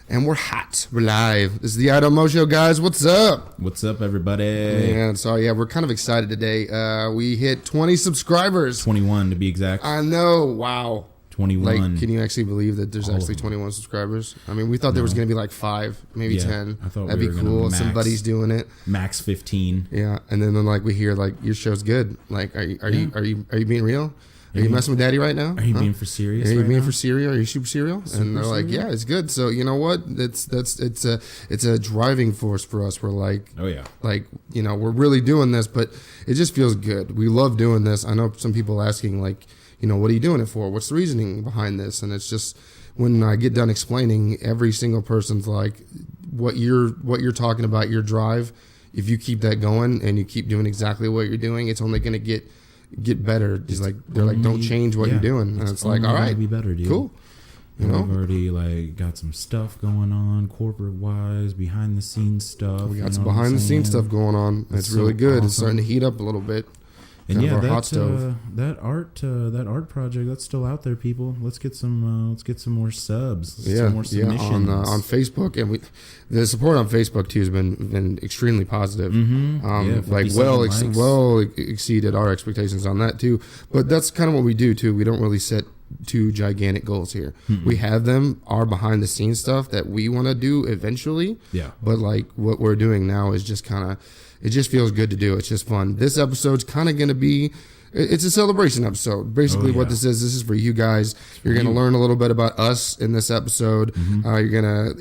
And we're hot. We're live. This is the Idol Mo Show, guys. What's up? What's up, everybody? Man, so yeah, we're kind of excited today. We hit 20 subscribers. 21 to be exact. I know. Wow. 21. Like, can you actually believe that there's actually 21 subscribers? I mean, we thought there was going to be like 5, maybe 10. I thought that'd we be were cool. gonna Somebody's doing it. Max 15. Yeah, and then like we hear like your show's good. Like, are you being real? Are you messing with Daddy right now? Are you being for serious? Are you right being now? for serial? Are you super serial? And they're like, yeah, it's good. So you know what? It's a driving force for us. We're like, Oh yeah. like, you know, we're really doing this, but it just feels good. We love doing this. I know some people asking like, you know, what are you doing it for? What's the reasoning behind this? And it's just when I get done explaining, every single person's like, what you're talking about, your drive. If you keep that going and you keep doing exactly what you're doing, it's only going to get better. Just like they're like, don't change what you're doing, and it's like, all right, be better, dude. cool. You know, we've already like got some stuff going on, corporate wise, behind the scenes stuff. we got some behind the scenes stuff going on. It's so really good. awesome. It's starting to heat up a little bit. And Kind of yeah, our hot stove. that art project that's still out there, people. Let's get some more subs. Some more submissions. On Facebook, and the support on Facebook too has been extremely positive. Like 57 likes. well exceeded our expectations on that too. But that's kind of what we do too. We don't really set too gigantic goals here. We have them, our behind the scenes stuff that we want to do eventually. Yeah. But like what we're doing now is just kind of, it just feels good to do. It's just fun. This episode's kind of going to be, it's a celebration episode. Basically what this is for you guys. You're going to learn a little bit about us in this episode. We're going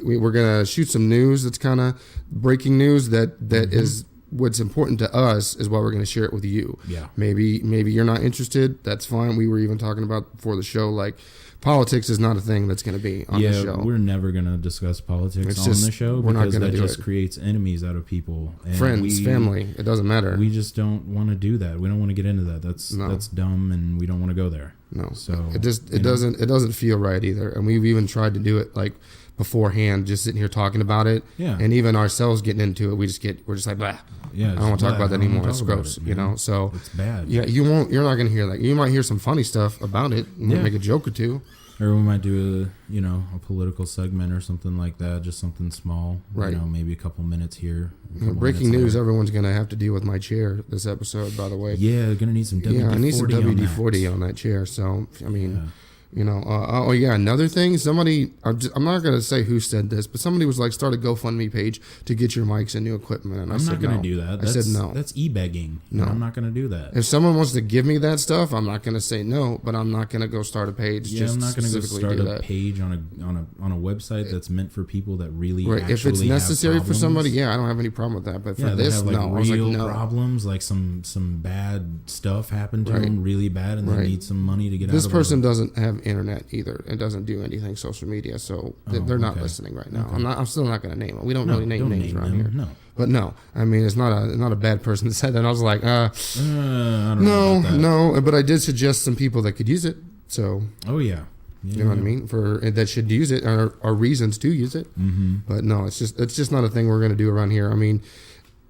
to shoot some news that's kind of breaking news that is what's important to us is why we're going to share it with you. Yeah. Maybe you're not interested. That's fine. We were even talking about before the show, like, politics is not a thing that's going to be on the show. We're never going to discuss politics on the show we're not because gonna that do just it. creates enemies out of people. And Friends, family, it doesn't matter. We just don't want to do that. We don't want to get into that. That's dumb, and we don't want to go there. No. So it doesn't feel right either. And we've even tried to do it like beforehand, just sitting here talking about it. Yeah. And even ourselves getting into it, we're just like, blah. Yeah. I don't want to talk about that anymore. It's gross, you know. So it's bad. Yeah, you're not gonna hear that. You might hear some funny stuff about it. You might make a joke or two. Or we might do a political segment or something like that, just something small. Right. You know, maybe a couple minutes here. Breaking news, everyone's going to have to deal with my chair this episode, by the way. Yeah, going to need some WD-40 I need some WD-40 on on that chair. So, I mean, another thing, somebody, I'm not going to say who said this, but somebody was like, start a GoFundMe page to get your mics and new equipment. And I'm not going to do that. I said no. That's e-begging. No. I'm not going to do that. If someone wants to give me that stuff, I'm not going to say no, but I'm not going to go start a page. Yeah, I'm not going to go start a page on a website that's meant for people that really right. If it's necessary for somebody, I don't have any problem with that. But for this, have, like, no. I was like, no. Problems, like some bad stuff happened to them, really bad, and they need some money to get out of it. This person doesn't have internet either. It doesn't do anything social media, so they're not listening right now. Okay. I'm still not going to name them. We don't really name names around here. No. But no, I mean, it's not a bad person that said that. And I was like, I don't know about that. No. But I did suggest some people that could use it. So, yeah. You know what I mean? For that should use it are reasons to use it. But no, it's just not a thing we're going to do around here. I mean,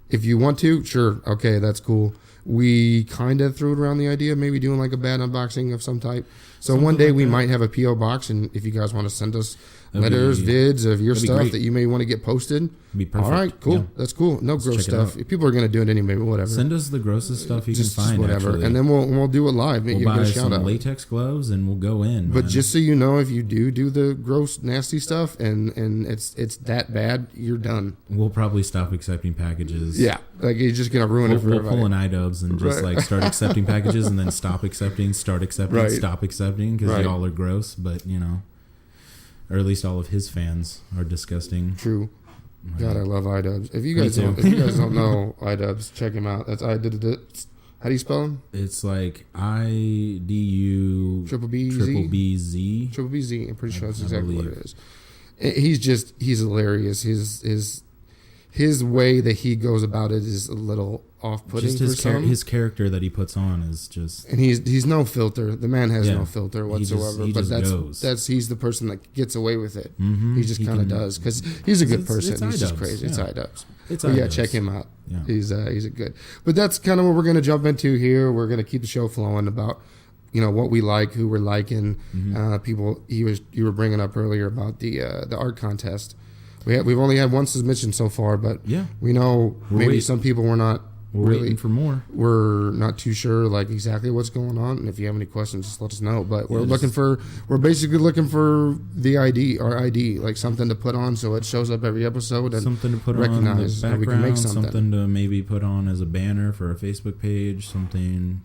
if you want to, sure, okay, that's cool. We kind of threw it around the idea of maybe doing like a bad unboxing of some type. So something one day we might have a P.O. box, and if you guys want to send us letters, vids of your stuff that you may want to get posted. Be perfect. All right, cool. Yeah. That's cool. No gross stuff. If people are going to do it anyway, but whatever. Send us the grossest stuff you just can find. Whatever, actually. and then we'll do it live. We'll buy some latex gloves and we'll go in. But just so you know, if you do the gross, nasty stuff, and it's that bad, you're done. We'll probably stop accepting packages. Yeah, like you're just gonna ruin it for everybody. We'll pull an iDubbbz and just like start accepting packages, and then stop accepting, start accepting, stop accepting, because y'all are gross. But or at least all of his fans are disgusting. True. God, I love iDubbbz. If you guys don't know iDubbbz, check him out. That's How do you spell him? It's like IDU triple B Z. Triple B Z. I'm pretty sure that's exactly what it is. He's hilarious. His way that he goes about it is a little off-putting. Just his character that he puts on is just, and he's no filter. The man has no filter whatsoever. He's the person that gets away with it. He just kind of does, because he's a good person. He's just crazy. It's iDubbbz. Check him out. He's a good. But that's kind of what we're going to jump into here. We're going to keep the show flowing about what we like, who we're liking. People you were bringing up earlier about the art contest. We've only had one submission so far, but we know maybe some people were not. We're waiting for more. We're not too sure like exactly what's going on, and if you have any questions, just let us know. But we're basically looking for the ID, like something to put on so it shows up every episode and something to put recognize on the background, and we can make something to maybe put on as a banner for a Facebook page, something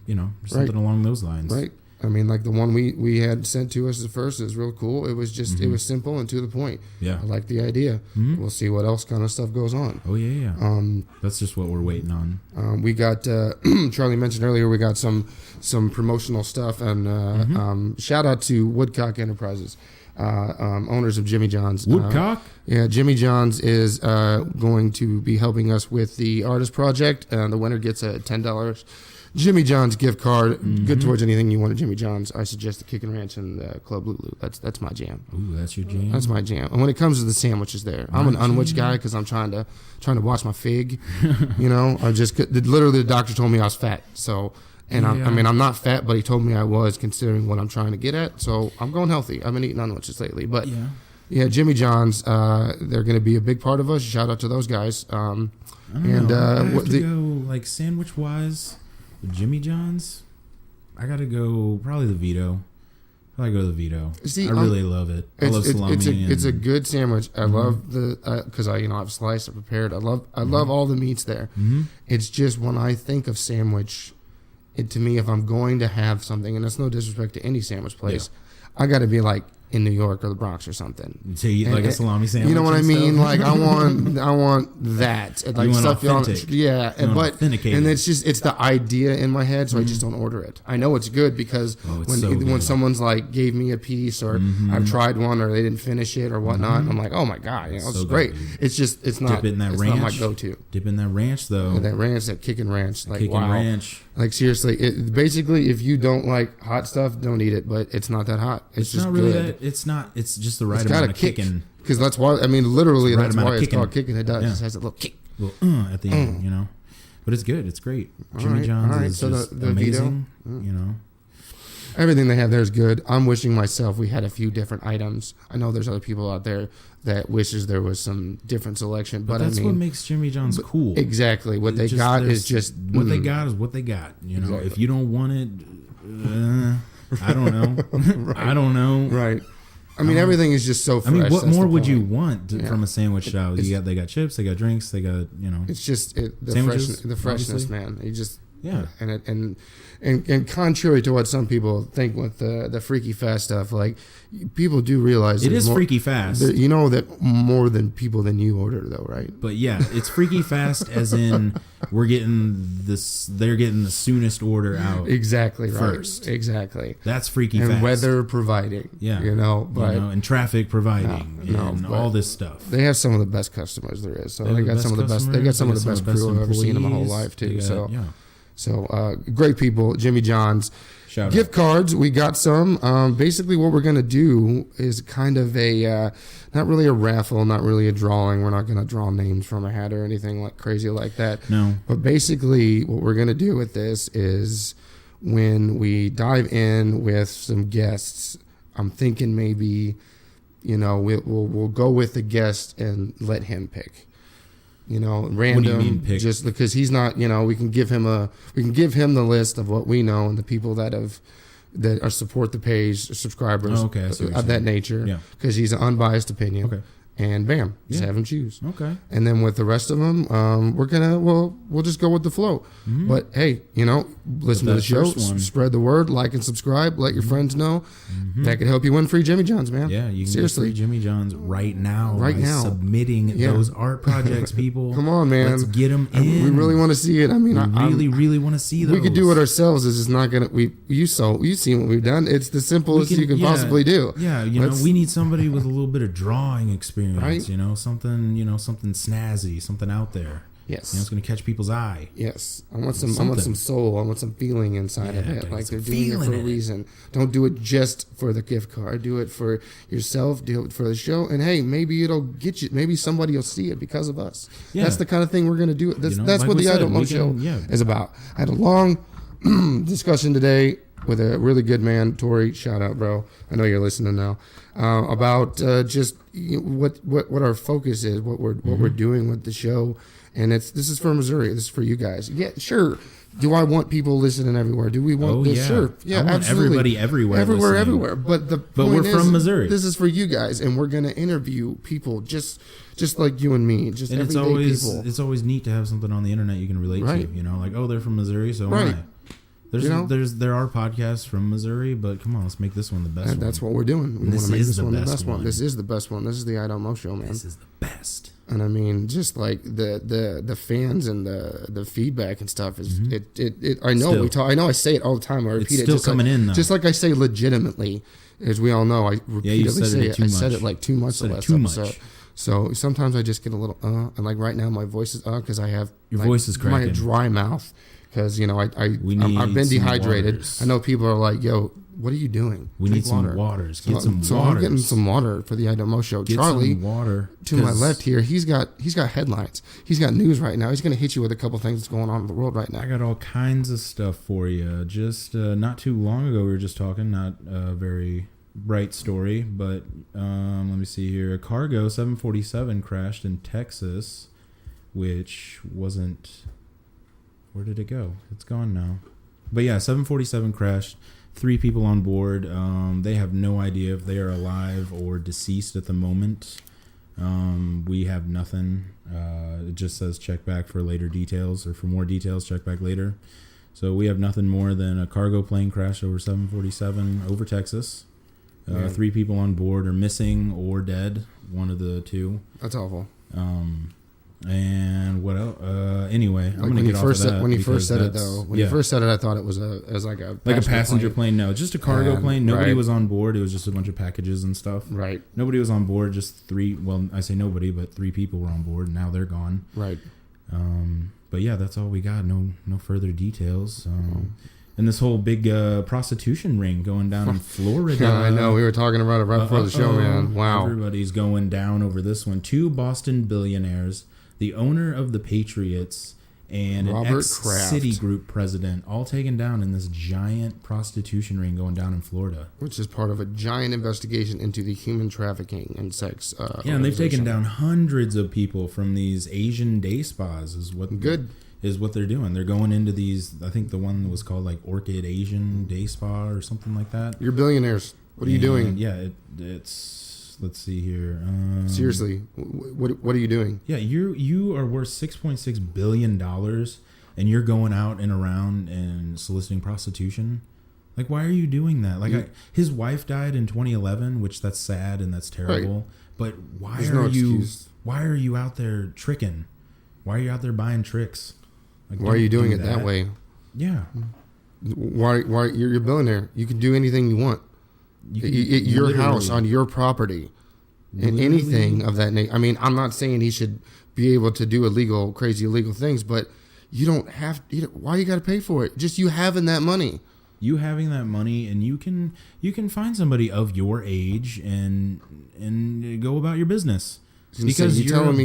along those lines. Right. I mean, like the one we had sent to us at first is real cool. It was just it was simple and to the point. Yeah, I like the idea. We'll see what else kind of stuff goes on. Oh yeah. That's just what we're waiting on. We got Charlie mentioned earlier. We got some promotional stuff and shout out to Woodcock Enterprises, owners of Jimmy John's. Woodcock. Jimmy John's is going to be helping us with the artist project, and the winner gets a $10 Jimmy John's gift card, good towards anything you want at Jimmy John's. I suggest the Kickin' Ranch and the Club Lulu. That's my jam. Ooh, that's your jam. That's my jam. And when it comes to the sandwiches, I'm an unwich guy because I'm trying to watch my fig. I just literally the doctor told me I was fat. So, and I'm not fat, but he told me I was considering what I'm trying to get at. So I'm going healthy. I've been eating unwiches lately, but Jimmy John's, they're going to be a big part of us. Shout out to those guys. I have to go like sandwich wise. Jimmy John's, I gotta go probably the Vito. I go to the Vito. See, I really love it. I love salami. It's a good sandwich. I love the because I've sliced and prepared. I love all the meats there. It's just when I think of sandwich, to me, if I'm going to have something, and that's no disrespect to any sandwich place, I got to be like in New York or the Bronx or something. So you eat like a salami sandwich. You know what I mean? Like I want that. Like you want stuff authentic. And it's the idea in my head, so I just don't order it. I know it's good because when someone's like gave me a piece or I've tried one or they didn't finish it or whatnot, I'm like, oh my god, it's great. Good. It's not. Dip in that it's ranch. not my go-to. Dip in that ranch though. That Kickin' Ranch, like Kickin' Ranch. Like seriously, basically, if you don't like hot stuff, don't eat it. But it's not that hot. It's just not really good. It's not. It's just the right amount of kicking. Because that's why. I mean, literally, that's why it's called kicking. It does. It just has a little kick. At the end, But it's good. It's great. Jimmy John's is so just amazing. Vito, everything they have there is good. I'm wishing myself we had a few different items. I know there's other people out there that wishes there was some different selection, but that's what makes Jimmy John's cool. Exactly. What they got is just what they got is what they got. Exactly. If you don't want it, I don't know. Right. I don't know. Right. I mean, everything is just so fresh. I mean, what more would you want from a sandwich shop? They got chips, they got drinks, they got It's just the freshness, man. You just and contrary to what some people think with the freaky fast stuff, like people do realize it is freaky fast. You know that more than people than you order though, right? But yeah, it's freaky fast as in we're getting this. They're getting the soonest order out. Exactly first. Right. Exactly. That's freaky and fast. And weather providing. Yeah. And traffic providing. And all this stuff. They have some of the best customers there is. So they got some of the best. They got some of the best crew I've ever seen in my whole life too. So great people, Jimmy John's. Gift cards, we got some. Basically, what we're going to do is kind of not really a raffle, not really a drawing. We're not going to draw names from a hat or anything like crazy like that. No. But basically, what we're going to do with this is when we dive in with some guests, I'm thinking maybe, we'll go with the guest and let him pick. Random. What do you mean pick? Just because he's not, we can give him the list of what we know and the people that are support the page, subscribers of that nature. Yeah. Because he's an unbiased opinion. Okay. And bam, just have him choose. Okay. And then with the rest of them, we'll just go with the flow. Mm-hmm. But hey, listen to the show, spread the word, like and subscribe, let your friends know. Mm-hmm. That could help you win free Jimmy John's, man. Yeah, you can get free Jimmy John's right now. Submitting those art projects, people. Come on, man. Let's get them in. We really want to see it. I mean, we really want to see those. We could do it ourselves. It's just not gonna. You've seen what we've done. It's the simplest you can possibly do. Yeah, we need somebody with a little bit of drawing experience. Right? Something snazzy, something out there. Yes. It's going to catch people's eye. Yes. I want some soul. I want some feeling inside of it. Like they're doing it for a reason. Don't do it just for the gift card. Do it for yourself. Do it for the show. And hey, maybe it'll get you. Maybe somebody will see it because of us. Yeah. That's the kind of thing we're going to do. That's what the I Don't Know show is about. I had a long discussion today. with a really good man, Tori. Shout out, bro. I know you're listening now. About just what our focus is, what we're doing with the show, and this is for Missouri. This is for you guys. Yeah, sure. Do I want people listening everywhere? Do we want this? Yeah. Sure. Yeah, I want absolutely. everybody everywhere. But we're from Missouri. This is for you guys, and we're gonna interview people just like you and me, just and everyday people. It's always neat to have something on the internet you can relate to. You know, like, oh, they're from Missouri, so am I. There are podcasts from Missouri, but come on, let's make this one the best one. That's what we're doing. We want to make this one the best one. This is the best one. This is the I Don't Know show, man. This is the best. And I mean, just like the fans and the feedback and stuff is it. I know I know I say it all the time. I repeat it's still just coming in though. Just like I say legitimately, as we all know, I repeatedly say it. I said it like too much the last episode. So sometimes I just get a little and like right now my voice is because I have your voice is cracking. My dry mouth because I've been dehydrated. Waters. I know people are like, yo, what are you doing? We need some waters. Get some so waters. I'm getting some water for the I Don't Know show. Get Charlie, some water. To my left here, he's got headlines. He's got news right now. He's going to hit you with a couple things that's going on in the world right now. I got all kinds of stuff for you. Just not too long ago, we were just talking, not a very bright story, but let me see here. A cargo 747 crashed in Texas, which wasn't... Where did it go? It's gone now. But yeah, 747 crashed. 3 people on board. They have no idea if they are alive or deceased at the moment. We have nothing. It just says check back for later details, or for more details, check back later. So we have nothing more than a cargo plane crash over 747 over Texas. 3 people on board are missing or dead. One of the two. That's awful. And what else? Anyway, I'm going to get off of that. When you first said it, though, you first said it, I thought it was like a passenger plane. No, just a cargo plane. Nobody was on board. It was just a bunch of packages and stuff. Right. Nobody was on board. Just 3. Well, I say nobody, but 3 people were on board. And now they're gone. Right. But yeah, that's all we got. No further details. And this whole big prostitution ring going down in Florida. Yeah, I know. We were talking about it right before the show, man. Wow. Everybody's going down over this one. 2 Boston billionaires, the owner of the Patriots, and an ex-Citigroup president, all taken down in this giant prostitution ring going down in Florida. Which is part of a giant investigation into the human trafficking and sex. And they've taken down hundreds of people from these Asian day spas is what they're doing. They're going into these, I think the one was called like Orchid Asian Day Spa or something like that. You're billionaires. What are you doing? Yeah, it's, let's see here. Seriously, what are you doing? Yeah, you are worth $6.6 billion and you're going out and around and soliciting prostitution. Like, why are you doing that? Like, his wife died in 2011, which that's sad and that's terrible. Right. But why are you out there tricking? Why are you out there buying tricks? Like, why are you doing it that way? Yeah. Why you're a billionaire. You can do anything you want. Your house on your property. And anything of that nature. I mean, I'm not saying he should be able to do crazy illegal things, but you don't have why you got to pay for it? Just you having that money. You having that money, and you can find somebody of your age and go about your business. Because you're telling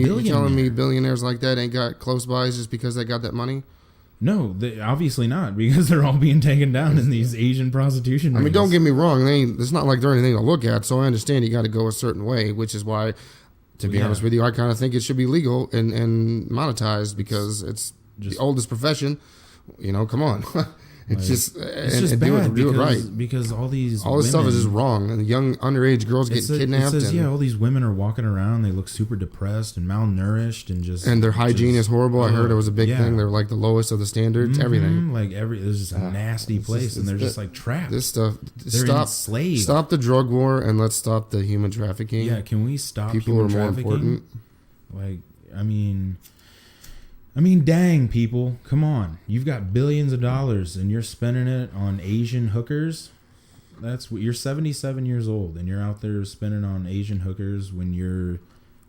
me billionaires like that ain't got close buys just because they got that money? No, obviously not, because they're all being taken down in these Asian prostitution rings. I mean, don't get me wrong. It's not like they're anything to look at, so I understand you got to go a certain way, which is why, to be honest with you, I kind of think it should be legal and monetized because it's the oldest profession. Come on. It's just bad do it right, because all this stuff is just wrong, and young underage girls get kidnapped. It says, all these women are walking around, they look super depressed and malnourished, and their hygiene is horrible. I heard it was a big thing. They're like the lowest of the standards. Everything, it's just a nasty place, and they're just like trapped. This stuff. They're enslaved. Stop the drug war and let's stop the human trafficking. Yeah, can we stop people human are trafficking? More important. Like, I mean, dang, people, come on. You've got billions of dollars and you're spending it on Asian hookers. You're 77 years old and you're out there spending on Asian hookers when you're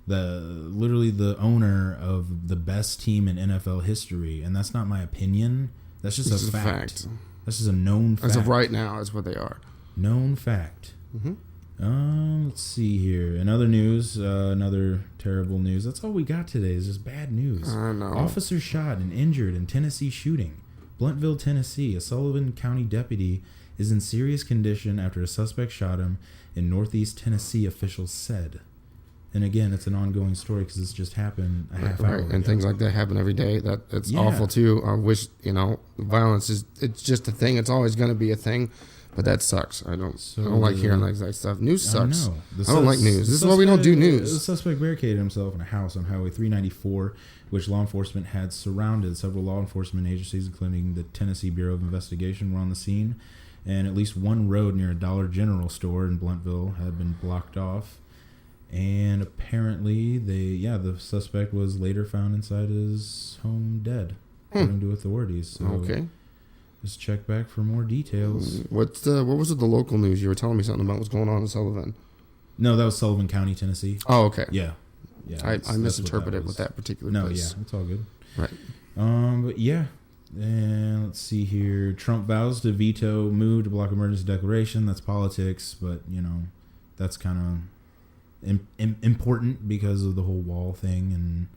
literally the owner of the best team in NFL history. And that's not my opinion. That's just a fact. That's just a known fact. As of right now, is what they are. Known fact. Mm-hmm. Let's see here. Another news, another terrible news. That's all we got today is just bad news. I know. Officer shot and injured in Tennessee shooting. Blunteville, Tennessee. A Sullivan County deputy is in serious condition after a suspect shot him in Northeast Tennessee, officials said. And again, it's an ongoing story because it's just happened a half hour ago. And things like that happen every day. That's awful too. I wish, violence it's just a thing. It's always going to be a thing, but that sucks. I don't like hearing like that stuff. News sucks. I don't like news. This is why we don't do news. The suspect barricaded himself in a house on Highway 394, which law enforcement had surrounded. Several law enforcement agencies, including the Tennessee Bureau of Investigation, were on the scene, and at least one road near a Dollar General store in Blunteville had been blocked off. And apparently, the suspect was later found inside his home dead, according to authorities. So okay. Just check back for more details. What was it? The local news you were telling me something about what's going on in Sullivan? No, that was Sullivan County, Tennessee. Oh, okay. Yeah. I misinterpreted with that particular place. Yeah, it's all good. Right. But yeah. And let's see here. Trump vows to veto move to block emergency declaration. That's politics, but that's kind of important because of the whole wall thing. And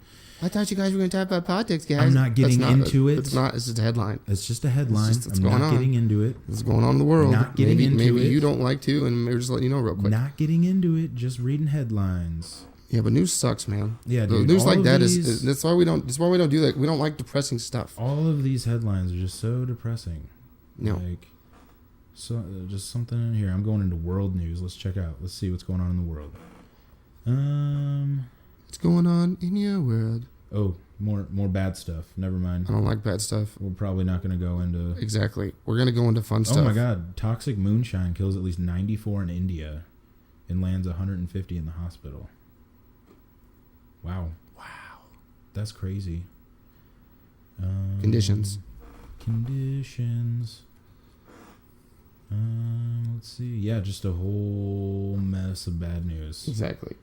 I thought you guys were going to talk about politics, guys. I'm not getting into it. It's not. It's just a headline. It's just a headline. I'm not getting into it. It's going on in the world. Not getting into it. Maybe you don't like to, and we're just letting you know real quick. Not getting into it. Just reading headlines. Yeah, but news sucks, man. Yeah, dude. News like that is that's why we don't. That's why we don't do that. We don't like depressing stuff. All of these headlines are just so depressing. No. Just something in here. I'm going into world news. Let's check out. Let's see what's going on in the world. What's going on in your world? Oh, more bad stuff. Never mind. I don't like bad stuff. We're probably not going to go into... Exactly. We're going to go into fun stuff. Oh my God. Toxic moonshine kills at least 94 in India and lands 150 in the hospital. Wow. That's crazy. Conditions. Let's see. Yeah, just a whole mess of bad news. Exactly.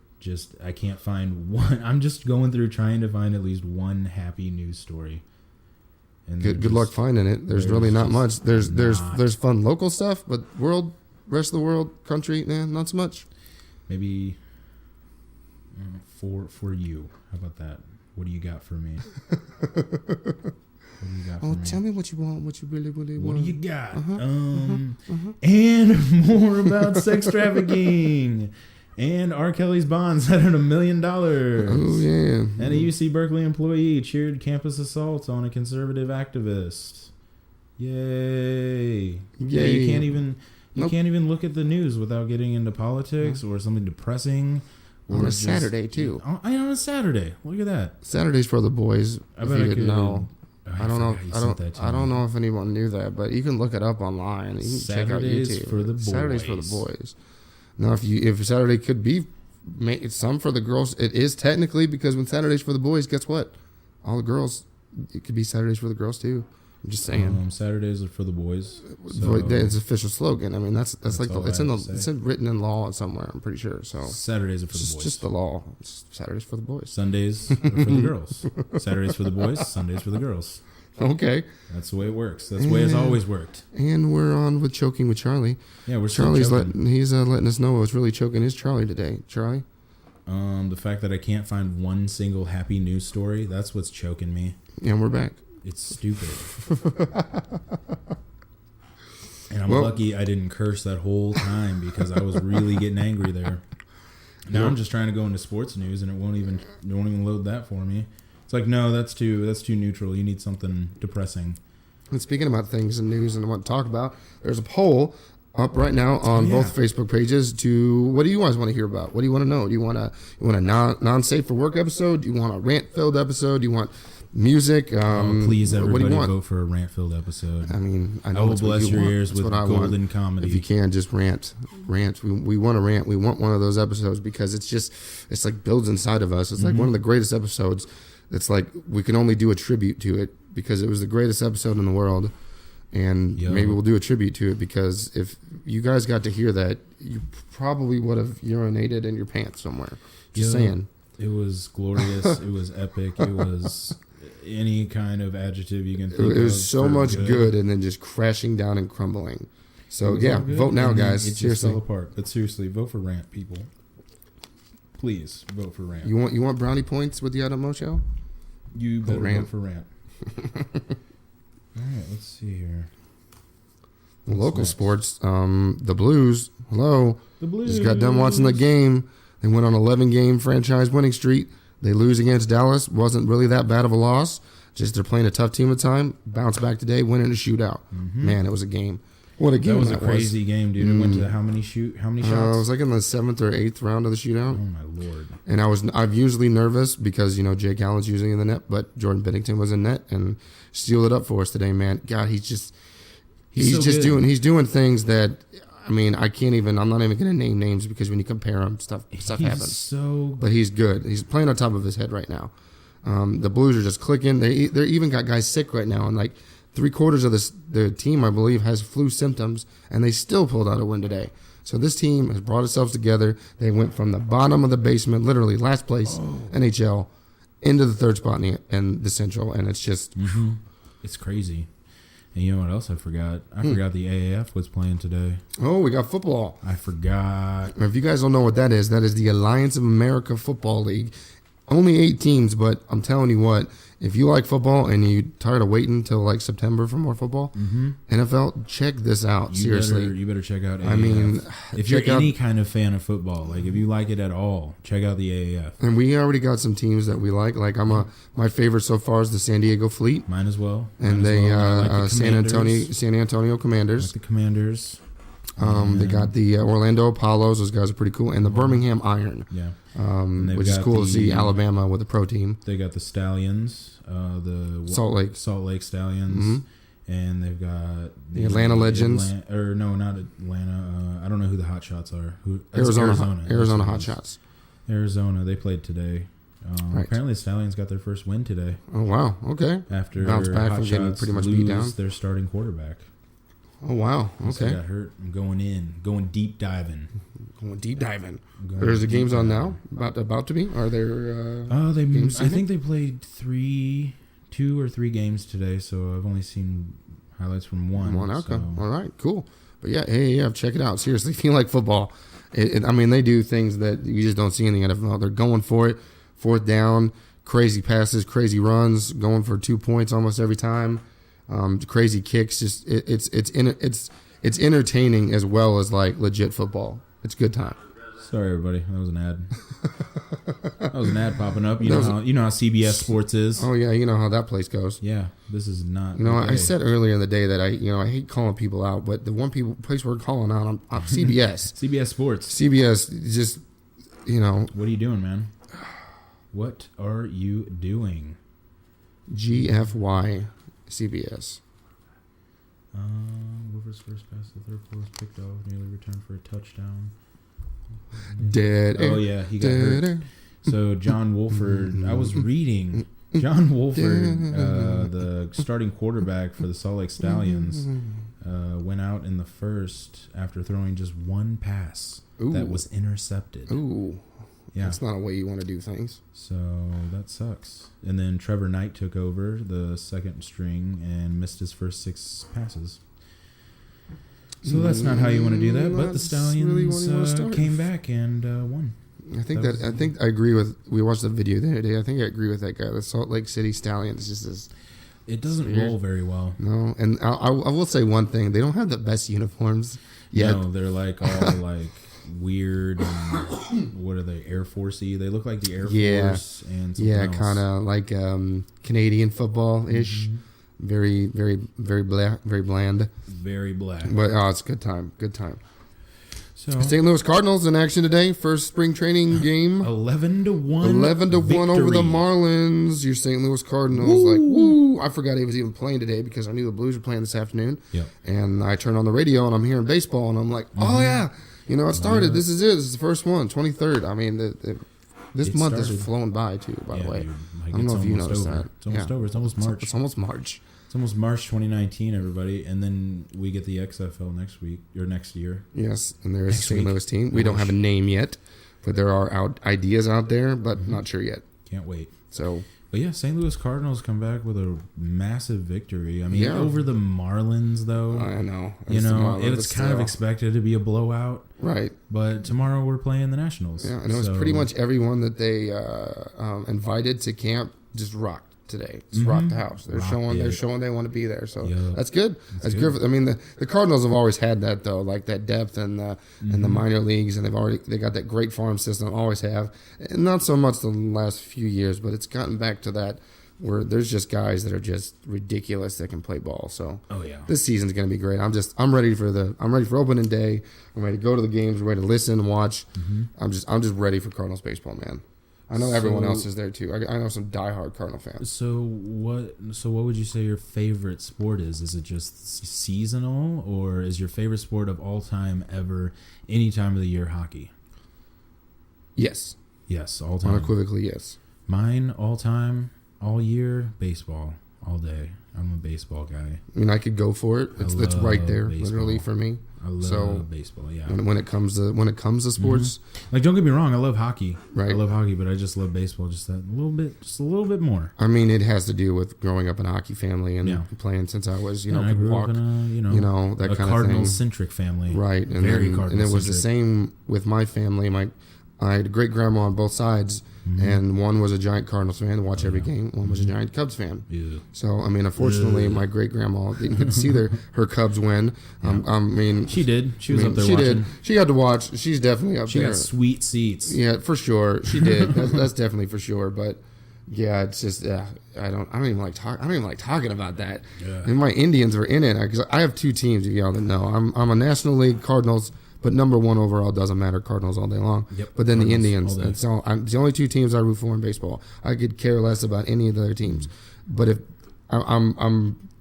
I can't find one. I'm just going through trying to find at least one happy news story. And good luck finding it. There's really not much. There's fun local stuff, but rest of the world, country, not so much. Maybe for you. How about that? What do you got for me? Tell me what you want, what you really, really want. What do you got? And more about sex trafficking. And R. Kelly's bond set at $1 million. Oh, yeah. And a UC Berkeley employee cheered campus assault on a conservative activist. Yay. Yeah, you can't even look at the news without getting into politics or something depressing. On a Saturday, too. On a Saturday. Look at that. Saturday's for the boys. I bet I could know. I don't know if anyone knew that, but you can look it up online. You can check out YouTube. For the boys. Saturdays for the boys. Now, if Saturday could be some for the girls, it is technically, because when Saturday's for the boys, guess what? All the girls, it could be Saturdays for the girls too. I'm just saying. Saturdays are for the boys. So it's an official slogan. I mean, that's like it's written in law somewhere. I'm pretty sure. So Saturdays are for the boys. It's just the law. It's Saturdays for the boys. Sundays are for the girls. Saturdays for the boys. Sundays for the girls. Okay. That's the way it works. That's the way it's always worked. And we're on with Choking with Charlie. Yeah, we're Charlie's still choking. He's letting us know what's really choking is Charlie today. Charlie? The fact that I can't find one single happy news story, that's what's choking me. And we're back. It's stupid. And I'm lucky I didn't curse that whole time because I was really getting angry there. Now I'm just trying to go into sports news and it won't even load that for me. It's like, no, that's too neutral. You need something depressing. And speaking about things and news and what to talk about, there's a poll up right now on both Facebook pages to what do you guys want to hear about? What do you want to know? Do you want a non-safe for work episode? Do you want a rant-filled episode? Do you want music? Please, everybody, vote for a rant-filled episode. I mean, I will bless your ears with golden comedy. If you can, just rant. We want to rant. We want one of those episodes because it's like builds inside of us. It's like one of the greatest episodes. It's like we can only do a tribute to it because it was the greatest episode in the world. And maybe we'll do a tribute to it because if you guys got to hear that, you probably would have urinated in your pants somewhere. Just saying. It was glorious. It was epic. It was any kind of adjective you can think of. It was so much good and then just crashing down and crumbling. So, vote now, guys. It just fell apart. But seriously, vote for Rant, people. Please, vote for Rant. You want brownie points with the Adam Mo show? You better vote for Rant. All right, let's see here. Local next? sports, the Blues. Hello. The Blues Just got done watching the game. They went on 11-game franchise winning streak. They lose against Dallas. Wasn't really that bad of a loss. Just they're playing a tough team at the time. Bounce back today, winning a shootout. Man, it was a game. What a game That was a crazy game, dude. It went to how many shots? It was like in the 7th or 8th round of the shootout. Oh my lord! And I'm usually nervous because Jake Allen's usually in the net, but Jordan Bennington was in net and sealed it up for us today, man. God, he's so doing things that I can't even. I'm not even going to name names because when you compare them, stuff happens. But he's good. He's playing on top of his head right now. The Blues are just clicking. They even got guys sick right now, and like 3/4 of the team, I believe, has flu symptoms, and they still pulled out a win today. So this team has brought itself together. They went from the bottom of the basement, literally last place, NHL, into the third spot in the Central, and it's just it's crazy. And you know what else I forgot? I forgot the AAF was playing today. Oh, we got football. I forgot. If you guys don't know what that is the Alliance of America Football League. Only 8 teams, but I'm telling you what, if you like football and you're tired of waiting till like September for more football, NFL, check this out. Seriously. You better check out AAF. If you're any kind of fan of football, like if you like it at all, check out the AAF. And we already got some teams that we like. Like my favorite so far is the San Diego Fleet. Mine as well. And the San Antonio Commanders. Like the Commanders. They got the Orlando Apollos. Those guys are pretty cool. And the Birmingham Iron. Yeah. Which is cool to see Alabama with a pro team. They got the Stallions, the Salt Lake Stallions, and they've got the Atlanta Legends. Not Atlanta. I don't know who the Hot Shots are. Arizona Hot Shots. Arizona. They played today. Right. Apparently, the Stallions got their first win today. Oh wow! Okay. After bounced back Hot from getting Shots pretty much beat down. their starting quarterback. Oh wow! Okay. Got hurt. I'm going deep diving. Going deep diving. There's the games on now. About to be. Are there? Games I think they played 2 or 3 games today. So I've only seen highlights from one. Okay. So. All right. Cool. But yeah. Check it out. Seriously, if you like football, they do things that you just don't see in the NFL. They're going for it. 4th down, crazy passes, crazy runs, going for 2 points almost every time. Crazy kicks. Just it's entertaining as well as like legit football. It's a good time. Sorry, everybody. That was an ad. That was an ad popping up. You know how CBS Sports is. Oh yeah, you know how that place goes. Yeah, this is not. I said earlier in the day that I hate calling people out, but the place we're calling out on CBS. CBS Sports. CBS just What are you doing, man? What are you doing? GFY CBS. Wolford's first pass to the third was picked off, nearly returned for a touchdown. Dead. Oh yeah, he got hurt. So John Wolford, I was reading John Wolford, the starting quarterback for the Salt Lake Stallions, went out in the first after throwing just one pass that was intercepted. Ooh. Yeah. That's not a way you want to do things. So that sucks. And then Trevor Knight took over the second string and missed his first 6 passes. So that's not how you want to do that. But the Stallions came back and won. I think I agree with. We watched the video the other day. I think I agree with that guy. The Salt Lake City Stallions just is. It doesn't roll very well. No, and I will say one thing: they don't have the best uniforms yet. No, they're like all like weird. And what are they? Air Force-y. They look like the Air Force and kind of like Canadian football ish. Mm-hmm. Very, very, very black, very bland. Very black. But it's a good time. Good time. So St. Louis Cardinals in action today. First spring training game. 11-1. 11-1 over the Marlins. Your St. Louis Cardinals. Woo! Like, woo! I forgot he was even playing today because I knew the Blues were playing this afternoon. Yep. And I turned on the radio and I'm hearing baseball and I'm like, oh yeah, it started. This is it. This is the first one. 23rd. I mean, this month is flown by too. By the way, dude, I don't know if you noticed that. It's almost over. It's almost March. It's almost March. It's almost March 2019, everybody, and then we get the XFL next week or next year. Yes, and there is a St. Louis team. We don't have a name yet, but there are ideas out there, but not sure yet. Can't wait. So, but yeah, St. Louis Cardinals come back with a massive victory. I mean, over the Marlins, though. I know. It's kind of expected to be a blowout, right? But tomorrow we're playing the Nationals. Yeah, and it was pretty much everyone that they invited to camp just rocked. today. It's rock the house. They're showing they want to be there. So Yep. that's good. That's good. I mean, the Cardinals have always had that though, like that depth and the minor leagues, and they got that great farm system. Always have, and not so much the last few years, but it's gotten back to that where there's just guys that are just ridiculous that can play ball. So this season's going to be great. I'm ready for opening day. I'm ready to go to the games. I'm ready to listen and watch. I'm just ready for Cardinals baseball, man. I know everyone else is there too. I know some diehard Cardinal fans. So what would you say your favorite sport is? Is it just seasonal, or is your favorite sport of all time ever, any time of the year, hockey? Yes. Yes, all time. Unequivocally, yes. Mine, all time, all year, baseball, all day. I'm a baseball guy. I mean, I could go for it. It's right there, baseball. literally for me. I love baseball. Yeah. When it comes to sports, like, don't get me wrong, I love hockey. Right. I love hockey, but I just love baseball just a little bit more. I mean, it has to do with growing up in a hockey family and playing since I was, I grew up in a, that a kind Cardinals-centric family. Right. And very Cardinals-centric. And it was the same with my family. I had a great grandma on both sides, and one was a giant Cardinals fan, watch every game. One was a giant Cubs fan. Yeah. So, I mean, unfortunately, my great grandma didn't get to see her Cubs win. I mean, she did. She was up there she watching. Did. She got to watch. She's definitely up there. She got sweet seats. Yeah, for sure. She did. That's definitely for sure. But yeah, it's just I don't even like talking about that. Yeah. And my Indians were in it because I have two teams. If y'all didn't know, I'm a National League Cardinals. But number one overall doesn't matter. Cardinals all day long. Yep. But then Cardinals the Indians. That's all. It's the only two teams I root for in baseball. I could care less about any of the other teams. But if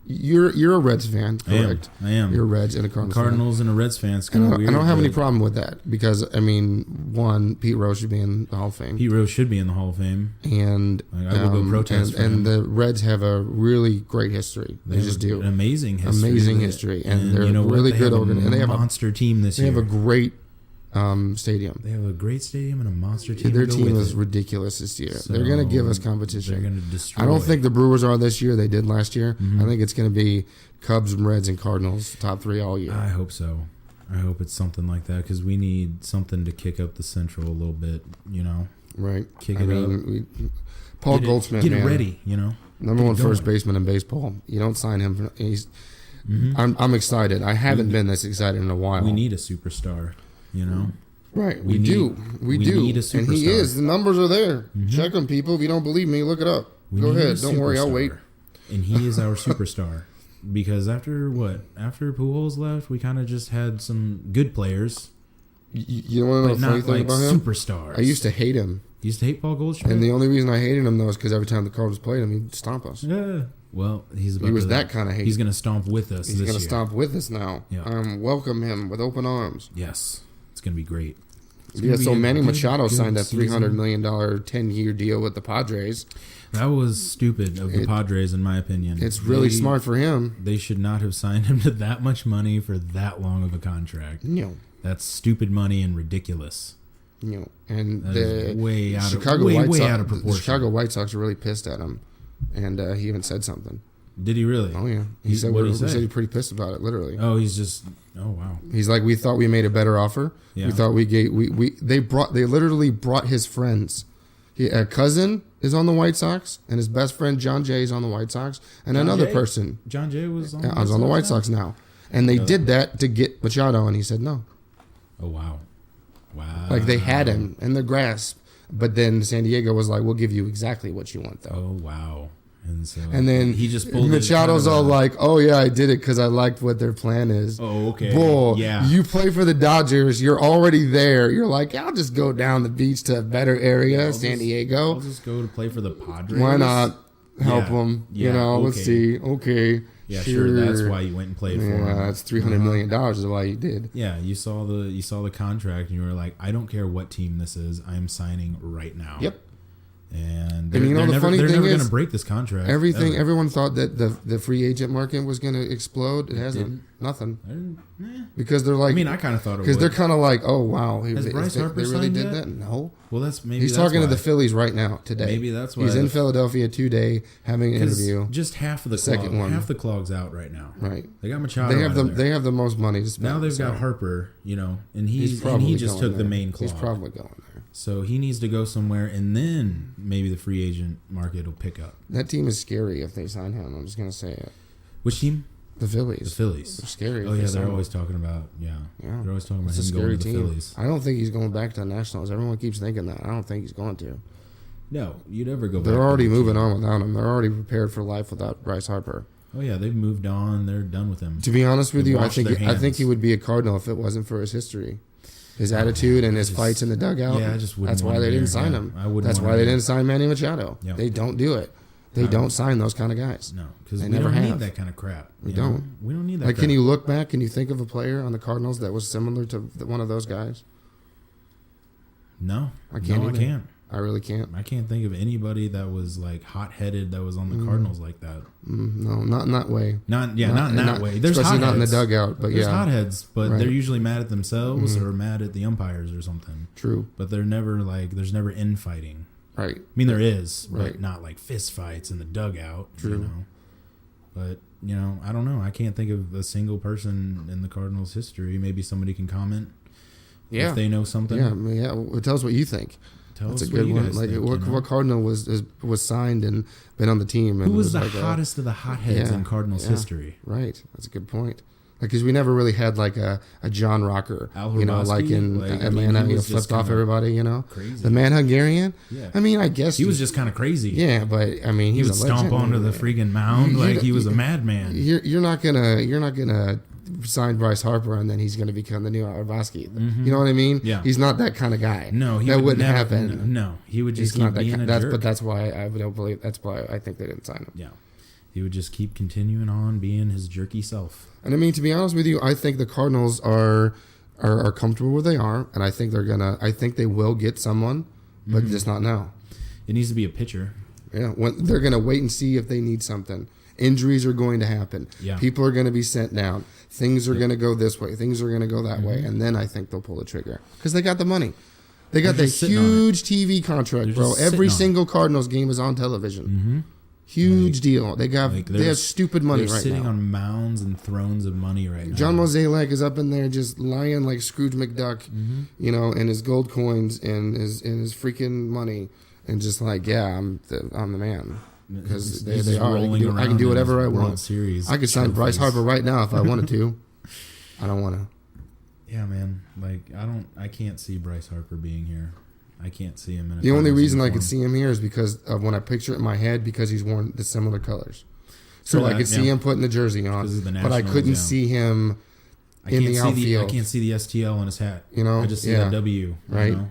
you're a Reds fan, correct? I am. You're a Reds and a Cardinals fan. And a Reds fan. It's I kind of weird. I don't have any problem with that because I mean, one, Pete Rose should be in the Hall of Fame. Pete Rose should be in the Hall of Fame. And I will go protest for him. And the Reds have a really great history. They just do. An amazing history. Amazing history, and they're really good organized. And they have a monster team this year. They have a great stadium. They have a great stadium and a monster team. Their team is ridiculous this year. So they're going to give us competition. They're going to destroy. I don't think the Brewers are this year. They did last year. I think it's going to be Cubs, Reds, and Cardinals top three all year. I hope so. I hope it's something like that because we need something to kick up the Central a little bit. Right. Kick it up. Paul Goldschmidt, get it man. ready. Number one first baseman in baseball. You don't sign him. I'm excited. I haven't been this excited in a while. We need a superstar. Right, we do. We do. Need a superstar. And he is. The numbers are there. Check them, people. If you don't believe me, look it up. Go ahead. Don't worry. I'll wait. And he is our superstar. Because after Pujols left, we kind of just had some good players. You want to know the funny thing about him? Superstars. I used to hate him. You used to hate Paul Goldschmidt? And the only reason I hated him, though, is because every time the Cardinals played him, he'd stomp us. Yeah. Well, he was that kind of hate. He's going to stomp with us He's this year. going to stomp with us now. Yeah. Welcome him with open arms. Yes. It's going to be great. Yeah, so Manny Machado signed that $300 million 10-year deal with the Padres. That was stupid of the Padres, in my opinion. It's really smart for him. They should not have signed him to that much money for that long of a contract. No. That's stupid money and ridiculous. And that is way out of proportion. The Chicago White Sox are really pissed at him, and he even said something. Did he really? Oh yeah, he said he's pretty pissed about it. Literally. Oh, he's just. Oh wow. He's like, we thought we made a better offer. Yeah. We thought they literally brought his friends. A cousin is on the White Sox, and his best friend John Jay is on the White Sox, and another person. John Jay was on. I was on the White Sox now, and they did that to get Machado, and he said no. Oh wow. Wow. Like they had him in their grasp, but then San Diego was like, "We'll give you exactly what you want, though." Oh wow. And then he just pulled Machado's all like, "Oh yeah, I did it because I liked what their plan is." Oh okay. Bull, yeah. You play for the Dodgers. You're already there. You're like, I'll just go down the beach to a better area, San Diego. I'll just go to play for the Padres. Why not help them? Yeah, let's see. Okay. Yeah, sure. That's why you went and played for him. Yeah, that's $300 million is why you did. Yeah, you saw the contract and you were like, I don't care what team this is, I'm signing right now. Yep. And the funny thing is, they're never going to break this contract. Everyone thought that the free agent market was going to explode. It hasn't. Nothing. Because they're like. I mean, I kind of thought it would. Because they're kind of like, oh wow, Has Bryce Harper they really signed did yet? that? No. Well, he's talking to the Phillies right now today. Maybe that's why he's in Philadelphia today having an interview. Just half of the second one. Half the clog's out right now. Right. They got Machado. They have the most money to spend. Now they've got Harper, and he just took the main clog. He's probably going there. So he needs to go somewhere, and then maybe the free agent market will pick up. That team is scary if they sign him. I'm just gonna say it. Which team? The Phillies. The Phillies. They're scary. Oh yeah, they're always talking about They're always talking about him going to the Phillies. I don't think he's going back to the Nationals. Everyone keeps thinking that. I don't think he's going to. No, you'd ever go back. They're already moving on without him. They're already prepared for life without Bryce Harper. Oh yeah, they've moved on. They're done with him. To be honest with you, I think hands. he would be a Cardinal if it wasn't for his history, his attitude, and his fights in the dugout. Yeah, I just wouldn't. That's why they didn't sign him. That's why they didn't sign Manny Machado. Yep. They don't do it. They don't sign those kind of guys. No, because we never don't have. need that kind of crap. We don't. We don't need that. Like, crap. can you look back? Can you think of a player on the Cardinals that was similar to one of those guys? No, I can't. No, I can't. I really can't. I can't think of anybody that was like hot-headed that was on the Cardinals like that. No, not in that way. Not in that way. There's especially hotheads. not in the dugout. But There's yeah, hotheads, but Right. they're usually mad at themselves or mad at the umpires or something. True. But they're never like there's never infighting. Right. I mean, there is, Right. but not like fist fights in the dugout. True. You know? But, I don't know. I can't think of a single person in the Cardinals' history. Maybe somebody can comment Yeah. if they know something. Yeah. Well, tell us what you think. Tell That's us a what good you one. guys Like, think, what Cardinal was signed and been on the team? And Who was the like hottest of the hotheads in Cardinals history? Right. That's a good point. Like, because we never really had like a John Rocker, Al like Hrabosky, in like, Atlanta, he was flipped just off kinda everybody. Crazy. The Man Hungarian. Yeah. I mean, I guess He was just kind of crazy. Yeah, but I mean, He would was a stomp legend. onto the freaking mound like he was a madman. You're not gonna sign Bryce Harper and then he's gonna become the new Arvosky. You know what I mean? Yeah. He's not that kind of guy. No, that wouldn't never, happen. No, he would just He's not keep that. being a That's jerk. but that's why I don't believe. That's why I think they didn't sign him. Yeah. He would just keep continuing on being his jerky self. And I mean, to be honest with you, I think the Cardinals are comfortable where they are, and I think I think they will get someone, but just not now. It needs to be a pitcher. Yeah, when they're gonna wait and see if they need something. Injuries are going to happen. Yeah. People are going to be sent down. Things are going to go this way. Things are going to go that way, and then I think they'll pull the trigger because they got the money. They got the just sitting on it. huge TV contract, They're bro. just sitting Every on it. single Cardinals game is on television. Huge deal. They have stupid money They're right sitting now. on mounds and thrones of money right now. John Mozeliak is up in there just lying like Scrooge McDuck, and his gold coins and his freaking money, and just like, yeah, I'm the man. Because He's they just are. rolling I can around do in whatever I his World want. Series I could sign Bryce trophies. Harper right now if I wanted to. I don't want to. Yeah, man. Like I can't see Bryce Harper being here. I can't see him in a The only Cardinals reason I uniform. could see him here is because of when I picture it in my head because he's worn the similar colors. So True I that, could see yeah. him putting the jersey on, Because of the but I Nationals, couldn't yeah. see him I in can't the see outfield. I can't see the STL on his hat. You know? I just see Yeah. that W. Right. You know?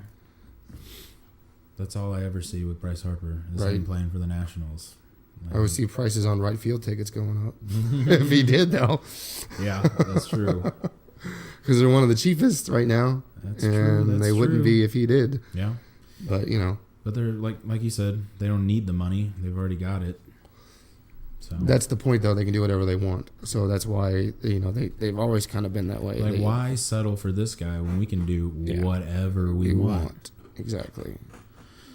That's all I ever see with Bryce Harper is him Right. playing for the Nationals. I would see prices on right field tickets going up. If he did, though. Yeah, that's true. Because they're one of the cheapest right now. That's and true. That's they wouldn't true. be if he did. Yeah, But, but they're like you said, they don't need the money. They've already got it. So that's the point, though. They can do whatever they want. So that's why, they've always kind of been that way. like, why settle for this guy when we can do Yeah. whatever we want? Exactly.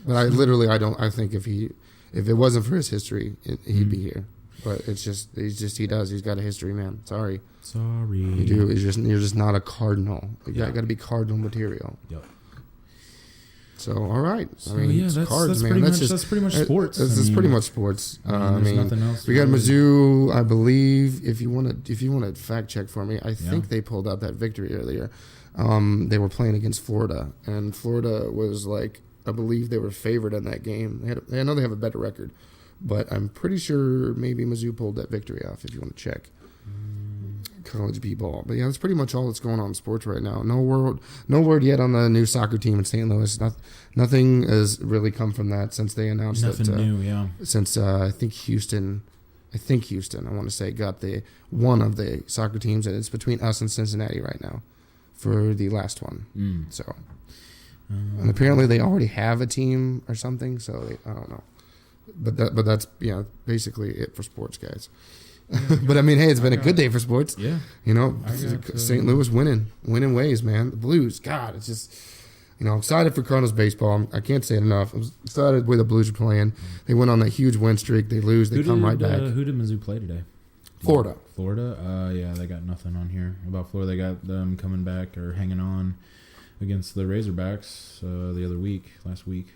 But I think if it wasn't for his history, he'd be here. But he does. He's got a history, man. Sorry. You do. You're just not a Cardinal. You got to be Cardinal material. Yep. So, all right. So, it's that's cards, man. that's pretty much sports. That's pretty much sports. there's nothing else. We got really. Mizzou, I believe. If you want to fact check for me, I think they pulled out that victory earlier. They were playing against Florida, and Florida was like, I believe they were favored in that game. I know they have a better record, but I'm pretty sure maybe Mizzou pulled that victory off. If you want to check. College b-ball, but yeah, that's pretty much all that's going on in sports right now. No word yet on the new soccer team in St. Louis. Nothing has really come from that since they announced Nothing new, yeah. Since I think Houston, I want to say, got one of the soccer teams, and it's between us and Cincinnati right now for the last one. So, and apparently they already have a team or something. So I don't know, but that's basically it for sports, guys. But I mean, hey, it's been a good day for sports. Yeah. St. Louis winning ways, man. The Blues, God, it's just, I'm excited for Cardinals baseball. I can't say it enough. I'm excited the way the Blues are playing. They went on that huge win streak. They lose, they come right back. Who did Mizzou play today? Florida. Florida? Yeah, they got nothing on here about Florida. They got them coming back or hanging on. against the Razorbacks last week.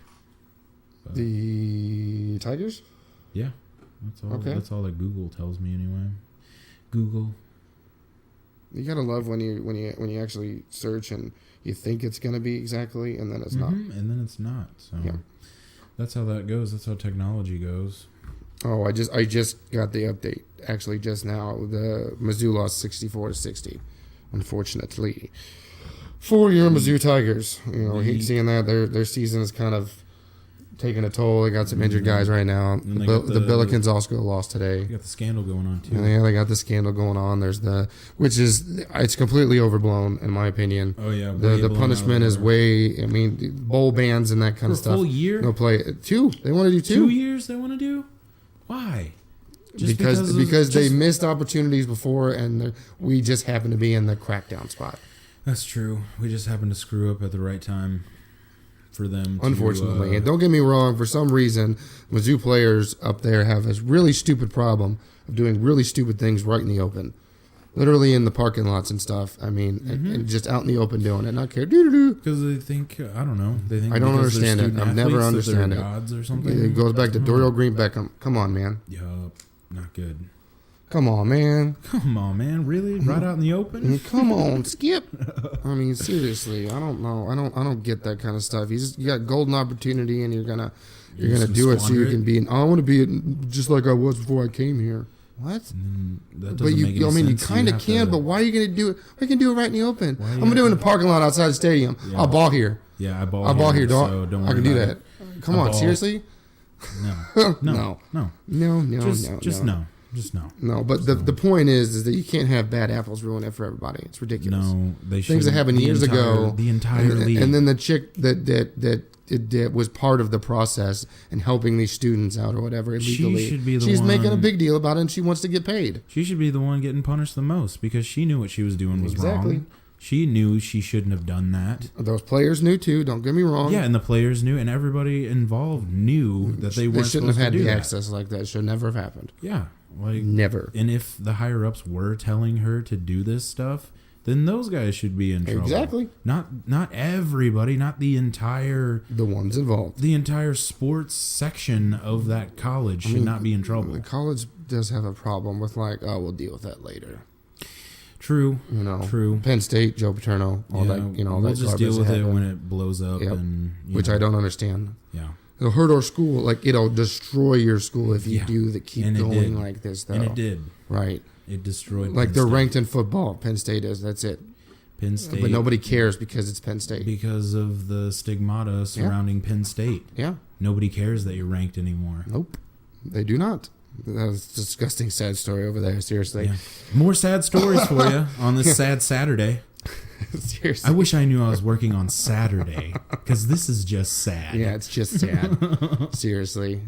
But, The Tigers? yeah, that's all. Okay. That's all that Google tells me anyway. Google. You gotta love when you actually search and you think it's gonna be exactly, and then it's not. And then it's not. So Yeah. that's how that goes. That's how technology goes. Oh, I just got the update actually just now. The Mizzou lost 64-60, unfortunately, for your Mizzou Tigers. You know, seeing that their season is kind of taking a toll. They got some injured guys right now. And The Billikens also lost today. You got the scandal going on too. Yeah, they got the scandal going on. There's it's completely overblown in my opinion. Oh yeah, The punishment is way. I mean, bowl bans and that kind of for a stuff. full year. No play. 2. They want to do 2. 2 years they want to do. Why? Just because they missed opportunities before, and we just happened to be in the crackdown spot. That's true. We just happened to screw up at the right time for them. Unfortunately, and don't get me wrong. For some reason, Mizzou players up there have this really stupid problem of doing really stupid things right in the open, literally in the parking lots and stuff. I mean, and just out in the open doing it, not care. Because they think I don't know. They think I don't because they're understand it. student I've never athletes that they're understand it. gods or something. It goes back to Dorial Green Beckham. Come on, man. Yup, not good. Come on, man. Come on, man. Really? Right out in the open? Come on, Skip. I mean, seriously, I don't know. I don't get that kind of stuff. You got golden opportunity, and you're gonna do it so you can be. I want to be just like I was before I came here. What? That doesn't But make any I mean, you sense. kind of have can. to- But why are you gonna do it? I can do it right in the open. Why you I'm gonna do it in the parking lot outside the stadium. Yeah. I'll ball here. Yeah, I ball. I'll ball here, dog. So don't worry I can do about that. it. Come I on, ball. seriously? No. No. Just no. No, but the point is that you can't have bad apples ruin it for everybody. It's ridiculous. No, they should. Things that happened years ago. The entire league. And then the chick that was part of the process and helping these students out or whatever illegally. She should be the She's one, making a big deal about it, and she wants to get paid. She should be the one getting punished the most because she knew what she was doing was Exactly. wrong. She knew she shouldn't have done that. Those players knew too. Don't get me wrong. Yeah, and the players knew, and everybody involved knew that they weren't shouldn't have supposed had to do the that. access like that. Should never have happened. Yeah, like Never. And if the higher ups were telling her to do this stuff, then those guys should be in trouble. Exactly. Not everybody, not the entire The ones involved. sports section of that college should not be in trouble. The college does have a problem with we'll deal with that later. True. True. Penn State, Joe Paterno, all that. All we'll that just garbage deal with that it happened. when it blows up, Yep. and Which I don't understand. Yeah. It'll hurt our school. It'll destroy your school if you keep And it going did. like this, though. And it did. Right. It destroyed. Like Penn they're State. ranked in football. Penn State is. That's it. Penn State, But nobody cares because it's Penn State. because of the stigmata surrounding Penn State. Yeah. Nobody cares that you're ranked anymore. Nope. They do not. That was a disgusting, sad story over there. Seriously. Yeah. More sad stories for you on this sad Saturday. Seriously. I wish I knew I was working on Saturday because this is just sad. Yeah, it's just sad. Seriously.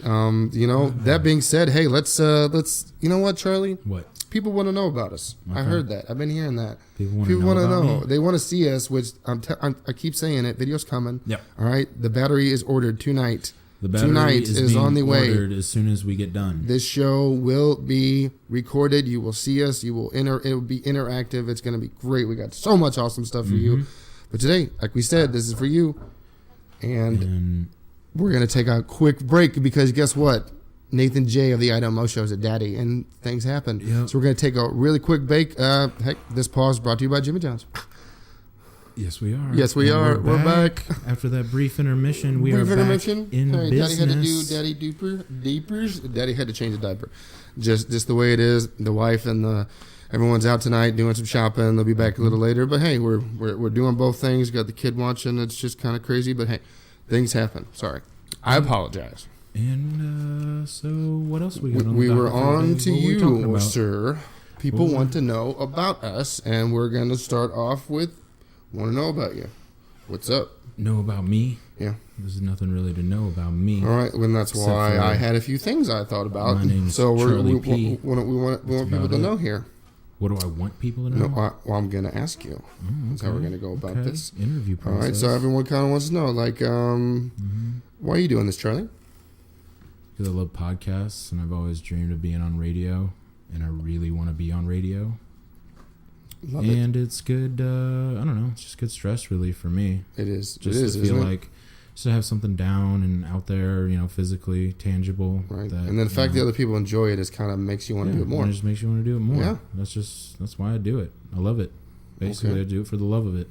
That being said, hey, let's you know what, Charlie? What? People want to know about us. I Okay. heard that. I've been hearing that. People People want want to to know. me? They want to see us, which I keep saying it. Video's coming. Yep. All right. The battery is ordered tonight. The battery Tonight is is being on the way. ordered as soon as we get done. This show will be recorded. You will see us. You will it will be interactive. It's going to be great. We got so much awesome stuff for you. But today, like we said, this is for you. And we're going to take a quick break because guess what? Nathan J of the I Don't Mo Show is a daddy, and things happen. Yep. So we're going to take a really quick break. This pause brought to you by Jimmy John's. Yes, we are. Yes, we And are. We're back. After that brief intermission, we Brief are intermission. back in Hey, business. Daddy had to do daddy deepers. Daddy had to change the diaper. Just the way it is. The wife and everyone's out tonight doing some shopping. They'll be back a little later. But hey, we're doing both things. Got the kid watching. It's just kind of crazy. But hey, things happen. Sorry, I apologize. And so, what else we got? On We the were docket for on today? to What were we talking you, about? sir. People want to know about us, and we're going to start off with want to know about you. What's up? Know about me? Yeah. There's nothing really to know about me. All right, well, that's Except why for I had a few things I thought about. my name's so Charlie P. we want people about to it. know here. What do I want people to No, know? I'm going to ask you. That's how we're going to go about Okay. this. Interview All process. right, so everyone kind of wants to know, why are you doing this, Charlie? Because I love podcasts, and I've always dreamed of being on radio, and I really want to be on radio. Love it. And it's good. I don't know. It's just good stress relief for me. It is. Just it is, to feel isn't it? like just to have something down and out there, physically tangible. Right. That, And then the fact that other people enjoy it is kind of makes you want to do it more. It just makes you want to do it more. Yeah. That's why I do it. I love it. Basically, Okay. I do it for the love of it.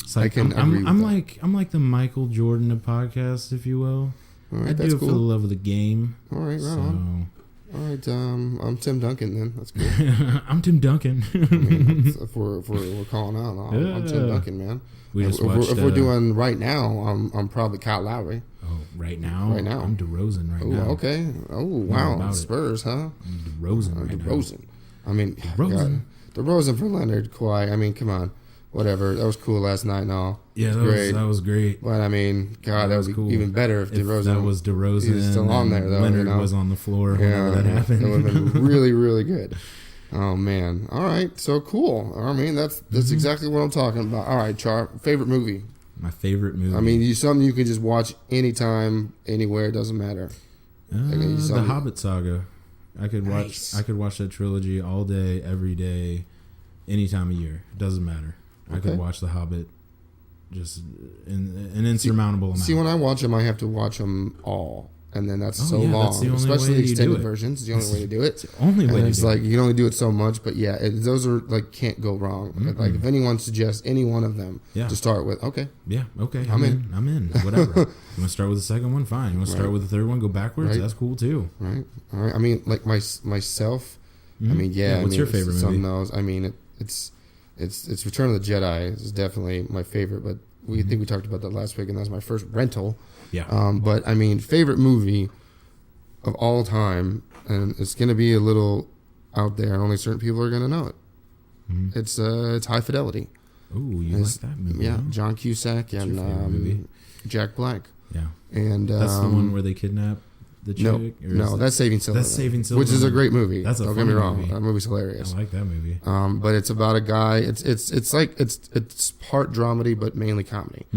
It's like, I can agree with I'm that. I'm like the Michael Jordan of podcasts, if you will. All I right, do that's it for the cool. love of the game. All right, right So on. All right, I'm Tim Duncan then. That's cool. I'm Tim Duncan. I mean, if we're calling out, I'm Tim Yeah. Duncan, man. We just if watched. we're doing right now, I'm probably Kyle Lowry. Right now. Right now. I'm DeRozan right Oh, now. okay. Oh, wow. about it. Spurs, huh? I'm DeRozan right now. DeRozan. I mean, DeRozan. DeRozan for Leonard, Kawhi. I mean, come on. Whatever. That was cool last night and all. Yeah, It that was great. But I mean, God, that was would be cool. even better if If DeRozan that was DeRozan, he was still on and there, though, Leonard was on the floor Yeah, whenever that happened. That would have been really, really good. Oh man. All right. So cool. I mean, that's exactly what I'm talking about. All right, Char. Favorite movie. My favorite movie. I mean, something you can just watch anytime, anywhere. It doesn't matter. The Hobbit saga. I could Nice. watch that trilogy all day, every day, any time of year. It doesn't matter. I Okay. could watch The Hobbit just in an insurmountable amount. See, when I watch them, I have to watch them all, and then that's so yeah, long. that's the only Especially way the you do extended it. versions. It's the only way to do it. It's the only way And to it's do like it. you can only do it so much, but yeah, those are like can't go wrong. Like if anyone suggests any one of them Yeah. to start with, okay, Yeah, okay. I'm I'm in. Whatever. You want to start with the second one? Fine. You want to start Right. with the third one? Go backwards? Right. That's cool too. right, all right. I mean, like myself. I mean, yeah. What's I mean, your favorite some movie? knows. I mean, it's Return of the Jedi is definitely my favorite, but we think we talked about that last week, and that was my first rental. Yeah. But I mean, favorite movie of all time, and it's gonna be a little out there, and only certain people are gonna know it. It's High Fidelity. Ooh, you like that movie? Yeah, huh? John Cusack your and favorite movie? Jack Black. Yeah. And That's the one where they kidnap the chick? no, Or no, is that's Saving Silverman. That's Saving which is a Silverman. great movie. That's a Don't get me funny wrong, movie. that movie's I hilarious. like that movie. But it's about a guy. It's like it's part dramedy, but mainly comedy.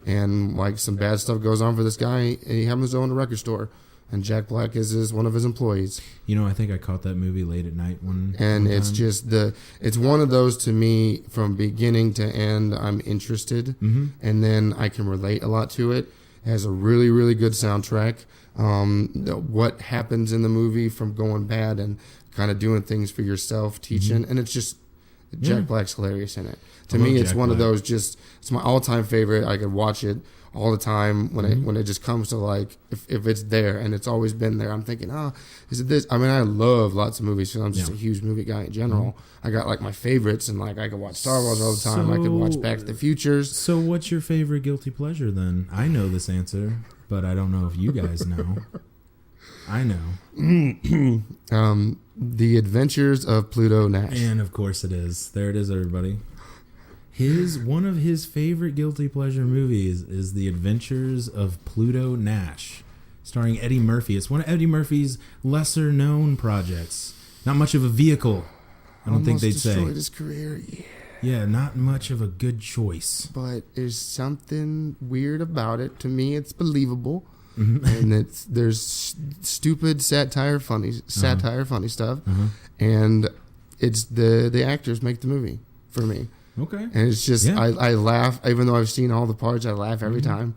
And like some bad stuff goes on for this guy, and he happens to own a record store. And Jack Black is one of his employees. I think I caught that movie late at night And one it's time. just it's one of those to me from beginning to end. I'm interested, and then I can relate a lot to it. It has a really, really good soundtrack. What happens in the movie from going bad and kind of doing things for yourself, teaching, and it's just Jack Black's hilarious in it. To I love me, it's Jack one of Black. those it's my all-time favorite. I could watch it all the time when it just comes to like if it's there, and it's always been there. I'm thinking, is it this? I mean, I love lots of movies because I'm just a huge movie guy in general. I got like my favorites, and like I could watch Star Wars all the time. I could watch Back to the Futures. So what's your favorite guilty pleasure then? I know this answer, but I don't know if you guys know. I know. The Adventures of Pluto Nash. And of course it is. There it is, everybody. One of his favorite guilty pleasure movies is The Adventures of Pluto Nash, starring Eddie Murphy. It's one of Eddie Murphy's lesser known projects. Not much of a vehicle, I don't think they'd Almost say. destroyed his career. Yeah. Yeah, not much of a good choice. But there's something weird about it. To me, it's believable, Mm-hmm. and there's stupid satire, funny stuff, and it's the actors make the movie for me, Okay. and it's just Yeah. I laugh even though I've seen all the parts. I laugh every time,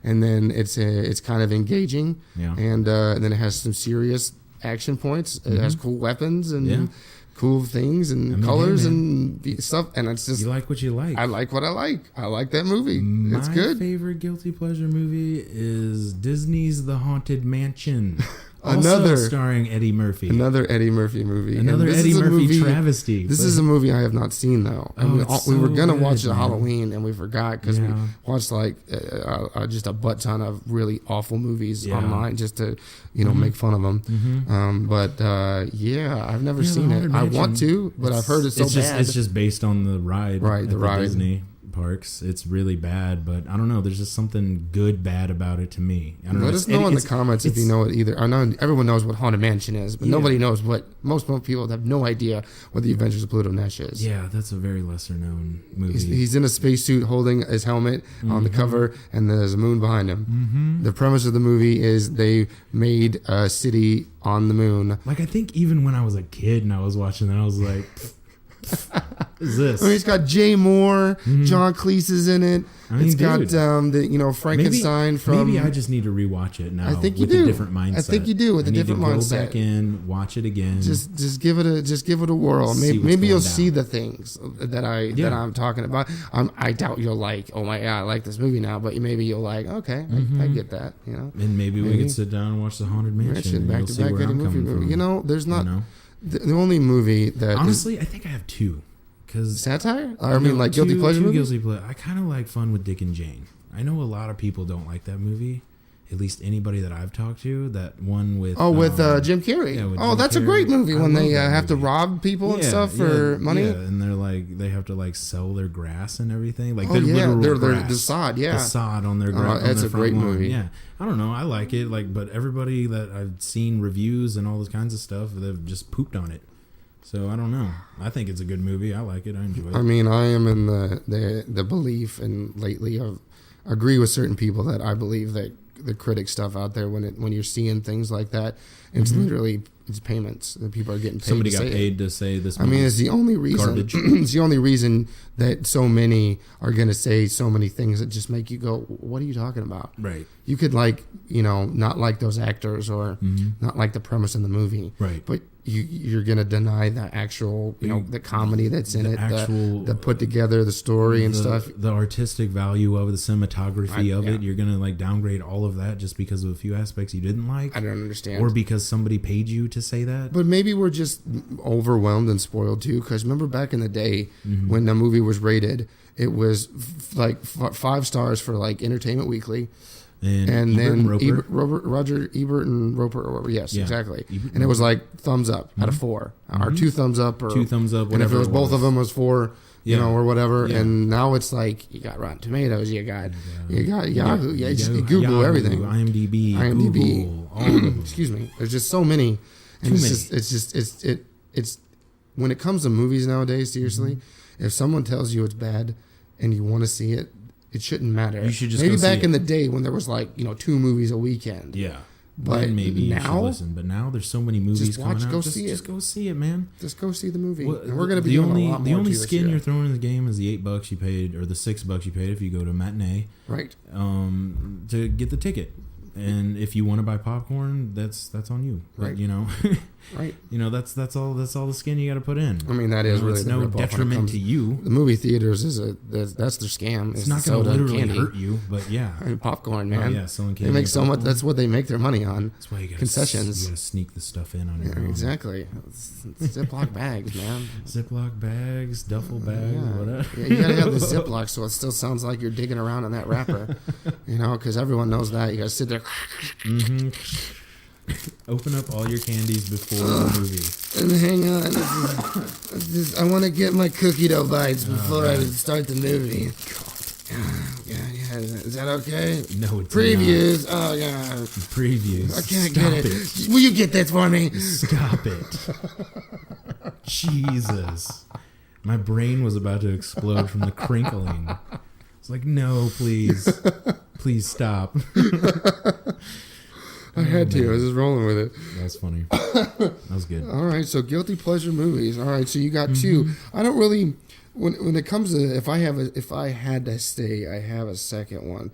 and then it's kind of engaging, Yeah. and then it has some serious action points. It has cool weapons and Yeah. cool things and I mean, colors hey, and stuff, and it's just You like what you like. I like what I like. I like that movie. It's My good. favorite guilty pleasure movie is Disney's The Haunted Mansion. Another- also starring Eddie Murphy. Another Eddie Murphy movie. And Another this Eddie is a Murphy movie- travesty. This but- is a movie I have not seen though. Oh, we it's were so gonna good, watch it man. Halloween and we forgot because Yeah. we watched like just a butt ton of really awful movies Yeah. online just to make fun of them. But yeah, I've never Yeah, The seen it. Haunted I want Mansion. to, but I've heard it's so just, bad. It's just based on the ride. Right, at the ride. Disney parks. It's really bad, but I don't know. There's just something good bad about it to me. I don't know. Let us know in the comments if you know it either. I know everyone knows what Haunted Mansion is, but Yeah. nobody knows what most people have no idea what the Adventures of Pluto Nash is. Yeah, that's a very lesser known movie. He's in a spacesuit holding his helmet on the cover, and there's a moon behind him. The premise of the movie is they made a city on the moon. Like, I think even when I was a kid and I was watching that, I was like, is this? I mean, it's got Jay Moore, John Cleese is in it. I mean, It's got dude. Frankenstein from. Maybe I just need to rewatch it now. I think you with do. a different mindset. I think you do with I a need different to go mindset. back in, watch it again. Just give it a whirl. See what's Maybe you'll going down. see the things that I'm talking about. I doubt you'll like. Oh my god, I like this movie now. But maybe you'll like. Okay, I get that. You know. and maybe we could sit down and watch the Haunted Mansion. And back you'll to see back where Eddie I'm Murphy coming movie. from. You know, there's not You know? the only movie that Honestly, I think I have two. Because satire. I mean, like guilty pleasure movies. Guilty pleasure. I kind of like Fun with Dick and Jane. I know a lot of people don't like that movie. At least anybody that I've talked to. That one with with Jim Carrey. yeah, with Oh, Jim that's a Carrey. great movie I when love they that have to movie. rob people and stuff for money. Yeah, and they're like they have to like sell their grass and everything. Like Oh their yeah, literal they're grass. the sod. Yeah, The sod on their grass. that's a great movie. Yeah, I don't know. I like it. Like, but everybody that I've seen reviews and all those kinds of stuff, they've just pooped on it. So I don't know. I think it's a good movie. I like it. I enjoy it. I mean, I am in the belief, and lately I've agree with certain people that I believe that the critic stuff out there when you're seeing things like that, it's literally it's payments that people are getting paid. Somebody to got say paid it. to say this. I mean, it's the only reason. Garbage. It's the only reason that so many are going to say so many things that just make you go, "What are you talking about?" Right. You could not like those actors or not like the premise in the movie, Right. but you're going to deny the actual, the comedy that's in The it, actual- the put together, the story and stuff. The artistic value of it, the cinematography of yeah. it. You're gonna like downgrade all of that just because of a few aspects you didn't like, I don't understand. or because somebody paid you to say that. But maybe we're just overwhelmed and spoiled too. Because remember back in the day when the movie was rated, it was 5 stars for like Entertainment Weekly, and Ebert then and Roper. Roger Ebert and Roper. Or, yes, Yeah. exactly. Ebert And it was like thumbs up out of 4, or 2 thumbs up, or 2 thumbs up. And if it Whatever was both of them, it was 4. Yeah. Or whatever. Yeah. And now it's like you got Rotten Tomatoes, you got Yahoo, Yahoo, Google, everything. IMDb, IMDb. Google, all of them. Excuse me. There's just so many. And Too it's when it comes to movies nowadays, seriously, if someone tells you it's bad and you want to see it, it shouldn't matter. You should just maybe go see back it. in the day when there was 2 movies a weekend. Yeah. But Then maybe you should now, listen. But now there's so many movies just watch, coming out. go Just, see it. just go see it, man. just go see the movie. Well, And we're going to be the doing only a lot the more only too this skin year. you're throwing in the game is the $8 you paid or the $6 you paid if you go to matinee Right. to get the ticket. And if you want to buy popcorn, that's on you. But Right. Right. that's all the skin you got to put in. I mean, that is really it's the no rip-off when it detriment comes- to you. The movie theaters that's their scam. It's not going to literally hurt you, but yeah. I mean, popcorn, Oh, man. yeah, selling They candy make and so much. popcorn. That's what they make their money on. That's why you got concessions. You got to sneak the stuff in on your Yeah, own. exactly. It's Ziploc bags, man. Ziploc bags, duffel bags, whatever. Yeah, you gotta have the Ziploc so it still sounds like you're digging around in that wrapper, because everyone knows that. You gotta sit there Open up all your candies before the movie. and hang on. I want to get my cookie dough bites before I start the movie. Yeah. Is that okay? No, it's Previews. Oh yeah. not. Previews. I can't Stop get it. Will you get that for me? Stop it. Jesus. My brain was about to explode from the crinkling. It's like, no, please. Please stop. I had to. I was just rolling with it. That's funny. That was good. All right, so guilty pleasure movies. All right, so you got 2. I don't really when it comes to if I had to say I have a second one,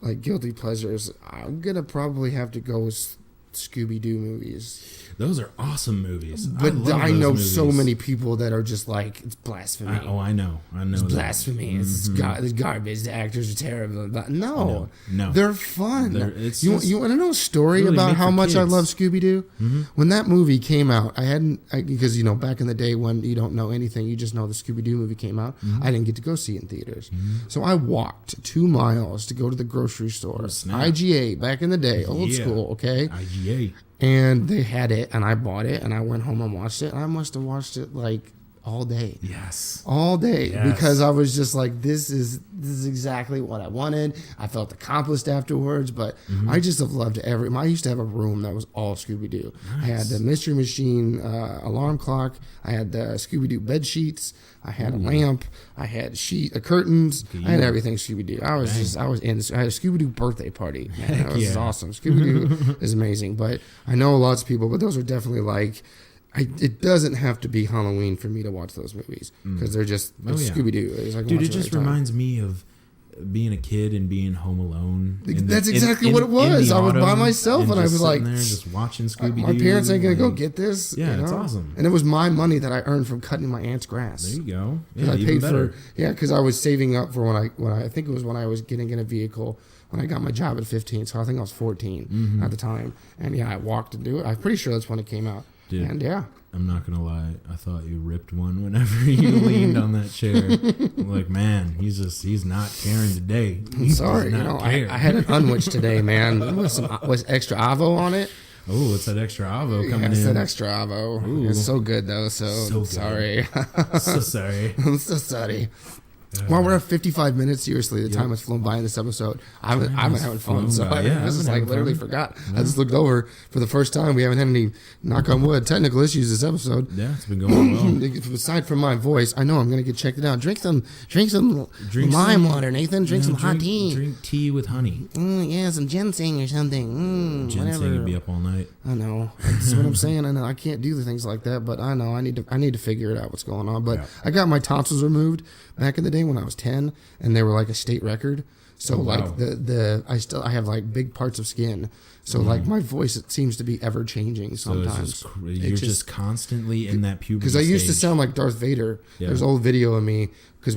like guilty pleasures. I'm gonna probably have to go with Scooby Doo movies. Those are awesome movies. But love I those know movies. so many people that are just like it's blasphemy. I know. It's that. blasphemy. It's garbage. The actors are terrible. But no, No. they're fun. It's you just want to know a story really about made how for much I kids. love Scooby Doo? When that movie came out, because back in the day when you don't know anything, you just know the Scooby Doo movie came out. I didn't get to go see it in theaters, so I walked 2 miles to go to the grocery store. snap. IGA back in the day, old Yeah. school. Okay. IGA. And they had it, and I bought it, and I went home and watched it. And I must have watched it like all day. Yes. All day, Yes. because I was just like, this is exactly what I wanted. I felt accomplished afterwards, but I just have loved I used to have a room that was all Scooby Doo. I had the Mystery Machine alarm clock. I had the Scooby Doo bed sheets. I had a lamp. I had curtains. I had everything Scooby Doo. I was in. I had a Scooby Doo birthday party. Man, that was yeah. awesome. Scooby Doo is amazing, but I know lots of people, but those are definitely like it doesn't have to be Halloween for me to watch those movies because they're just Scooby Doo. Dude, it just reminds me of being a kid and being home alone. That's exactly what it was. I was by myself and I was like, there just watching Scooby Doo. My parents ain't gonna go get this. Yeah, it's awesome. And it was my money that I earned from cutting my aunt's grass. There you go. Yeah, I paid better. because I was saving up for when I think it was when I was getting in a vehicle when I got my job at 15. So I think I was 14 at the time. And I walked to do it. I'm pretty sure that's when it came out. Dude, and I'm not gonna lie. I thought you ripped one whenever you leaned on that chair. I'm like, man, he's not caring today. I'm sorry, I had an unwich today, man. Was extra avo on it. Oh, it's that extra avo coming in. It's that extra avo. Ooh. It's so good though. So sorry. So sorry. I'm so sorry. Well, we're at 55 minutes. Seriously, the time has flown by in this episode. I've been having fun. So I just literally forgot. I just looked over for the first time. We haven't had any, knock on wood, technical issues this episode. Yeah, it's been going well. Aside from my voice, I know I'm going to get checked out. Drink some lime water, Nathan. Drink some hot tea. Drink tea with honey. Some ginseng or something. Ginseng would be up all night. I know. That's what I'm saying. I know I can't do the things like that, but I know I need to figure it out what's going on. But I got my tonsils removed back in the day when I was 10, and they were like a state record. So I have like big parts of skin. So like my voice, it seems to be ever changing sometimes. You're just constantly in that puberty because I used to sound like Darth Vader. Yeah. There's old video of me because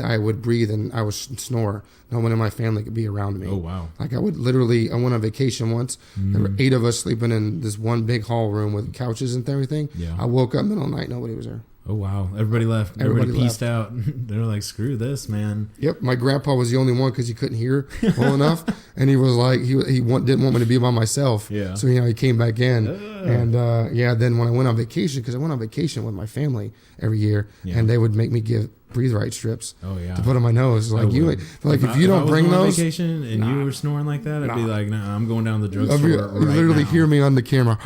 I would breathe and I would snore. No one in my family could be around me. Oh wow! Like I went on vacation once. There were 8 of us sleeping in this one big hall room with couches and everything. Yeah. I woke up middle of the night, nobody was there. Oh wow! Everybody left. Everybody pieced out. They were like, "Screw this, man." Yep. My grandpa was the only one because he couldn't hear well enough, and he was like, he didn't want me to be by myself. Yeah. So he came back in, and then when I went on vacation, because I went on vacation with my family every year, and they would make me give breathe right strips. Oh yeah. To put on my nose, like if you don't bring those, vacation and you were snoring like that, I'd be like, "Nah, I'm going down to the drugstore." You literally hear me on the camera.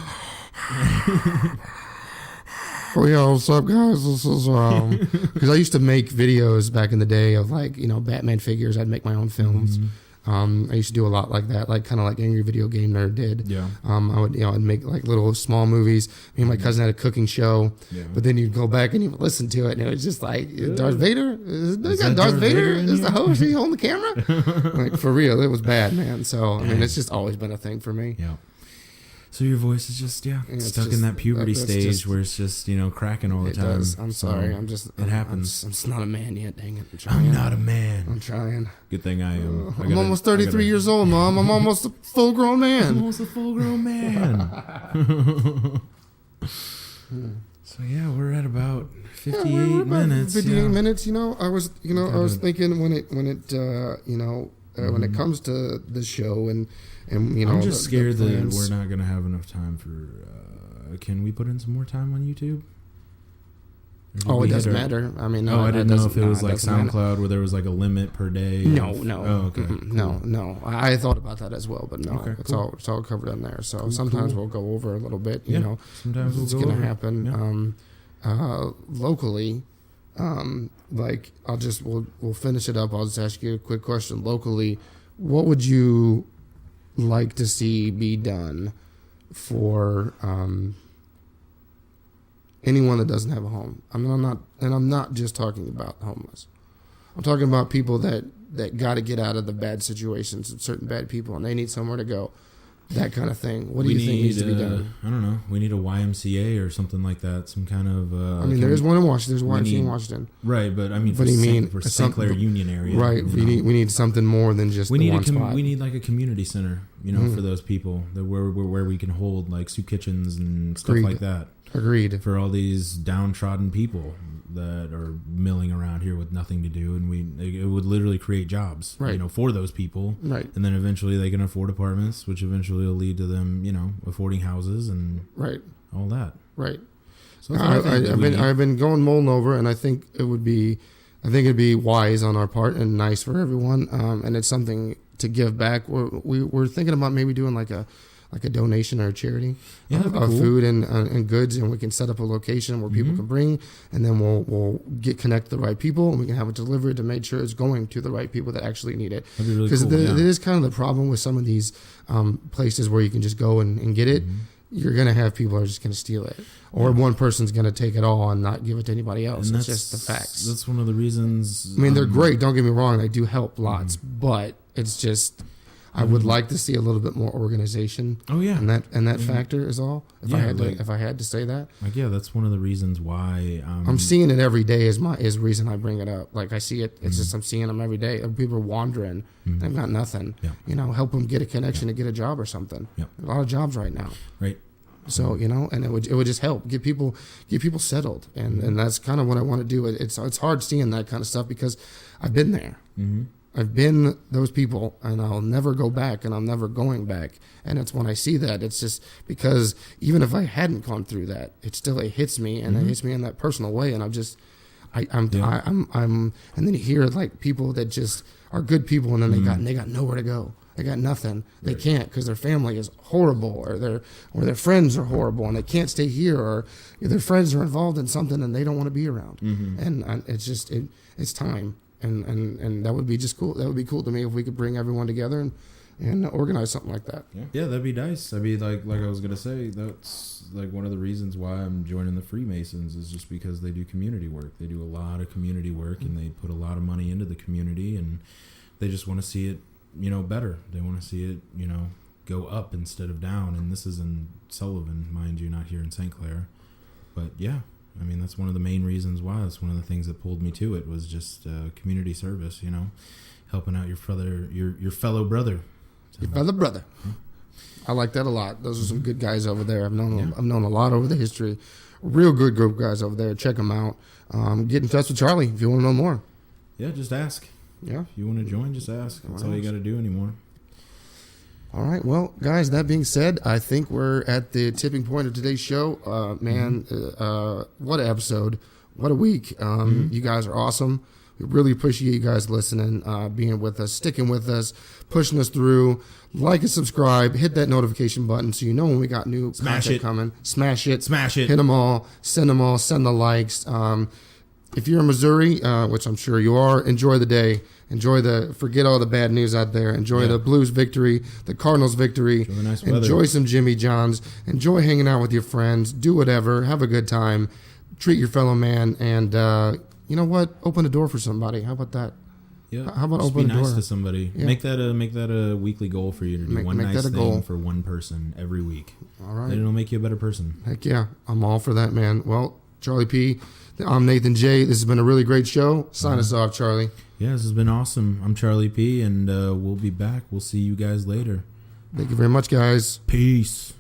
Oh yeah, what's up, guys? This is because I used to make videos back in the day of Batman figures. I'd make my own films. I used to do a lot like that, like kind of like Angry Video Game Nerd did. Yeah. I would I'd make like little small movies. Me and my cousin had a cooking show, but then you'd go back and you would listen to it, and it was just like Darth Vader. They got Darth Vader is the host. He holding the camera. Like for real, it was bad, man. So I mean, it's just always been a thing for me. Yeah. So your voice is just stuck in that puberty stage where it's just cracking all the time. Does. I'm sorry. It happens. I'm just not a man yet. Dang it. I'm not a man. I'm trying. Good thing I am. I'm almost 33 years old, Mom. I'm almost a full grown man. I'm almost a full grown man. So yeah, we're at about 58 minutes. 58 minutes. I was thinking when it comes to the show and I'm just scared that we're not going to have enough time for. Can we put in some more time on YouTube? It doesn't matter. I mean, I didn't know if it was like SoundCloud where there was like a limit per day. No. Oh, okay. No. I thought about that as well, but no. Okay, it's all covered in there. So sometimes we'll go over a little bit. Sometimes it's going to happen. Yeah. Locally, we'll finish it up. I'll just ask you a quick question. Locally, what would you like to see be done for anyone that doesn't have a home? I'm not just talking about homeless. I'm talking about people that got to get out of the bad situations and certain bad people, and they need somewhere to go. That kind of thing. What do you think needs to be done? I don't know. We need a YMCA or something like that. Some kind of. there is one in Washington. There's one in Washington. Right, but I mean, for St. Clair Union area. Right. We need something more than just we need spot. We need like a community center, for those people where we can hold like soup kitchens and stuff like that. Agreed. For all these downtrodden people that are milling around here with nothing to do, and it would literally create jobs, for those people, right? And then eventually they can afford apartments, which eventually will lead to them, affording houses and all that, right? So I've been mulling over, and I think it'd be wise on our part and nice for everyone, and it's something to give back. We're thinking about maybe doing like a donation or a charity of cool. Food and goods, and we can set up a location where people can bring, and then we'll get connect to the right people, and we can have it delivered to make sure it's going to the right people that actually need it. Because it is kind of the problem with some of these places where you can just go and get it. you're going to have people who are just going to steal it. Or one person's going to take it all and not give it to anybody else. And it's just the facts. That's one of the reasons. I mean, they're great. Don't get me wrong. They do help lots. But it's just, I would like to see a little bit more organization. Oh yeah, and that factor is all. If I had to say that, like that's one of the reasons why I'm seeing it every day. Is the reason I bring it up. Like I see it. It's just I'm seeing them every day. People are wandering. They've got nothing. Yeah. You know, help them get a connection to get a job or something. Yeah. A lot of jobs right now. Right. So you know, and it would just help get people settled, and that's kind of what I want to do. It's hard seeing that kind of stuff because I've been there. Mm-hmm. I've been those people, and I'll never go back, and I'm never going back. And it's when I see that, it's just because even if I hadn't gone through that, it hits me, and it hits me in that personal way. And I'm, and then you hear like people that just are good people, and then they got nowhere to go. They got nothing. They can't because their family is horrible, or their friends are horrible, and they can't stay here, or their friends are involved in something and they don't want to be around. And it's just it's time. And that would be just cool. That would be cool to me if we could bring everyone together and organize something like that. Yeah, that'd be nice. I mean, like I was gonna say, that's like one of the reasons why I'm joining the Freemasons is just because they do community work. They do a lot of community work, and they put a lot of money into the community, and they just want to see it, better. They want to see it, go up instead of down. And this is in Sullivan, mind you, not here in St. Clair. But yeah. I mean, that's one of the main reasons why. That's one of the things that pulled me to it was just community service, helping out your fellow brother. Your fellow brother. Yeah. I like that a lot. Those are some good guys over there. I've known a lot over the history. Real good group of guys over there. Check them out. Get in touch with Charlie if you want to know more. Yeah, just ask. Yeah. If you want to join, just ask. That's all you got to do anymore. All right. Well, guys, that being said, I think we're at the tipping point of today's show. What an episode. What a week. You guys are awesome. We really appreciate you guys listening, being with us, sticking with us, pushing us through. Like and subscribe. Hit that notification button so you know when we got new content coming. Smash it. Hit them all. Send them all. Send the likes. If you're in Missouri, which I'm sure you are, enjoy the day. Forget all the bad news out there. Enjoy the Blues victory, the Cardinals victory. Enjoy some Jimmy Johns. Enjoy hanging out with your friends. Do whatever. Have a good time. Treat your fellow man. And you know what? Open a door for somebody. How about that? Yeah. How about just open a door? Be nice to somebody. Yeah. Make that a weekly goal for you to do one nice thing for one person every week. All right. Then it'll make you a better person. Heck yeah. I'm all for that, man. Well, Charlie P., I'm Nathan J. This has been a really great show. Sign us off, Charlie. Yeah, this has been awesome. I'm Charlie P., and we'll be back. We'll see you guys later. Thank you very much, guys. Peace.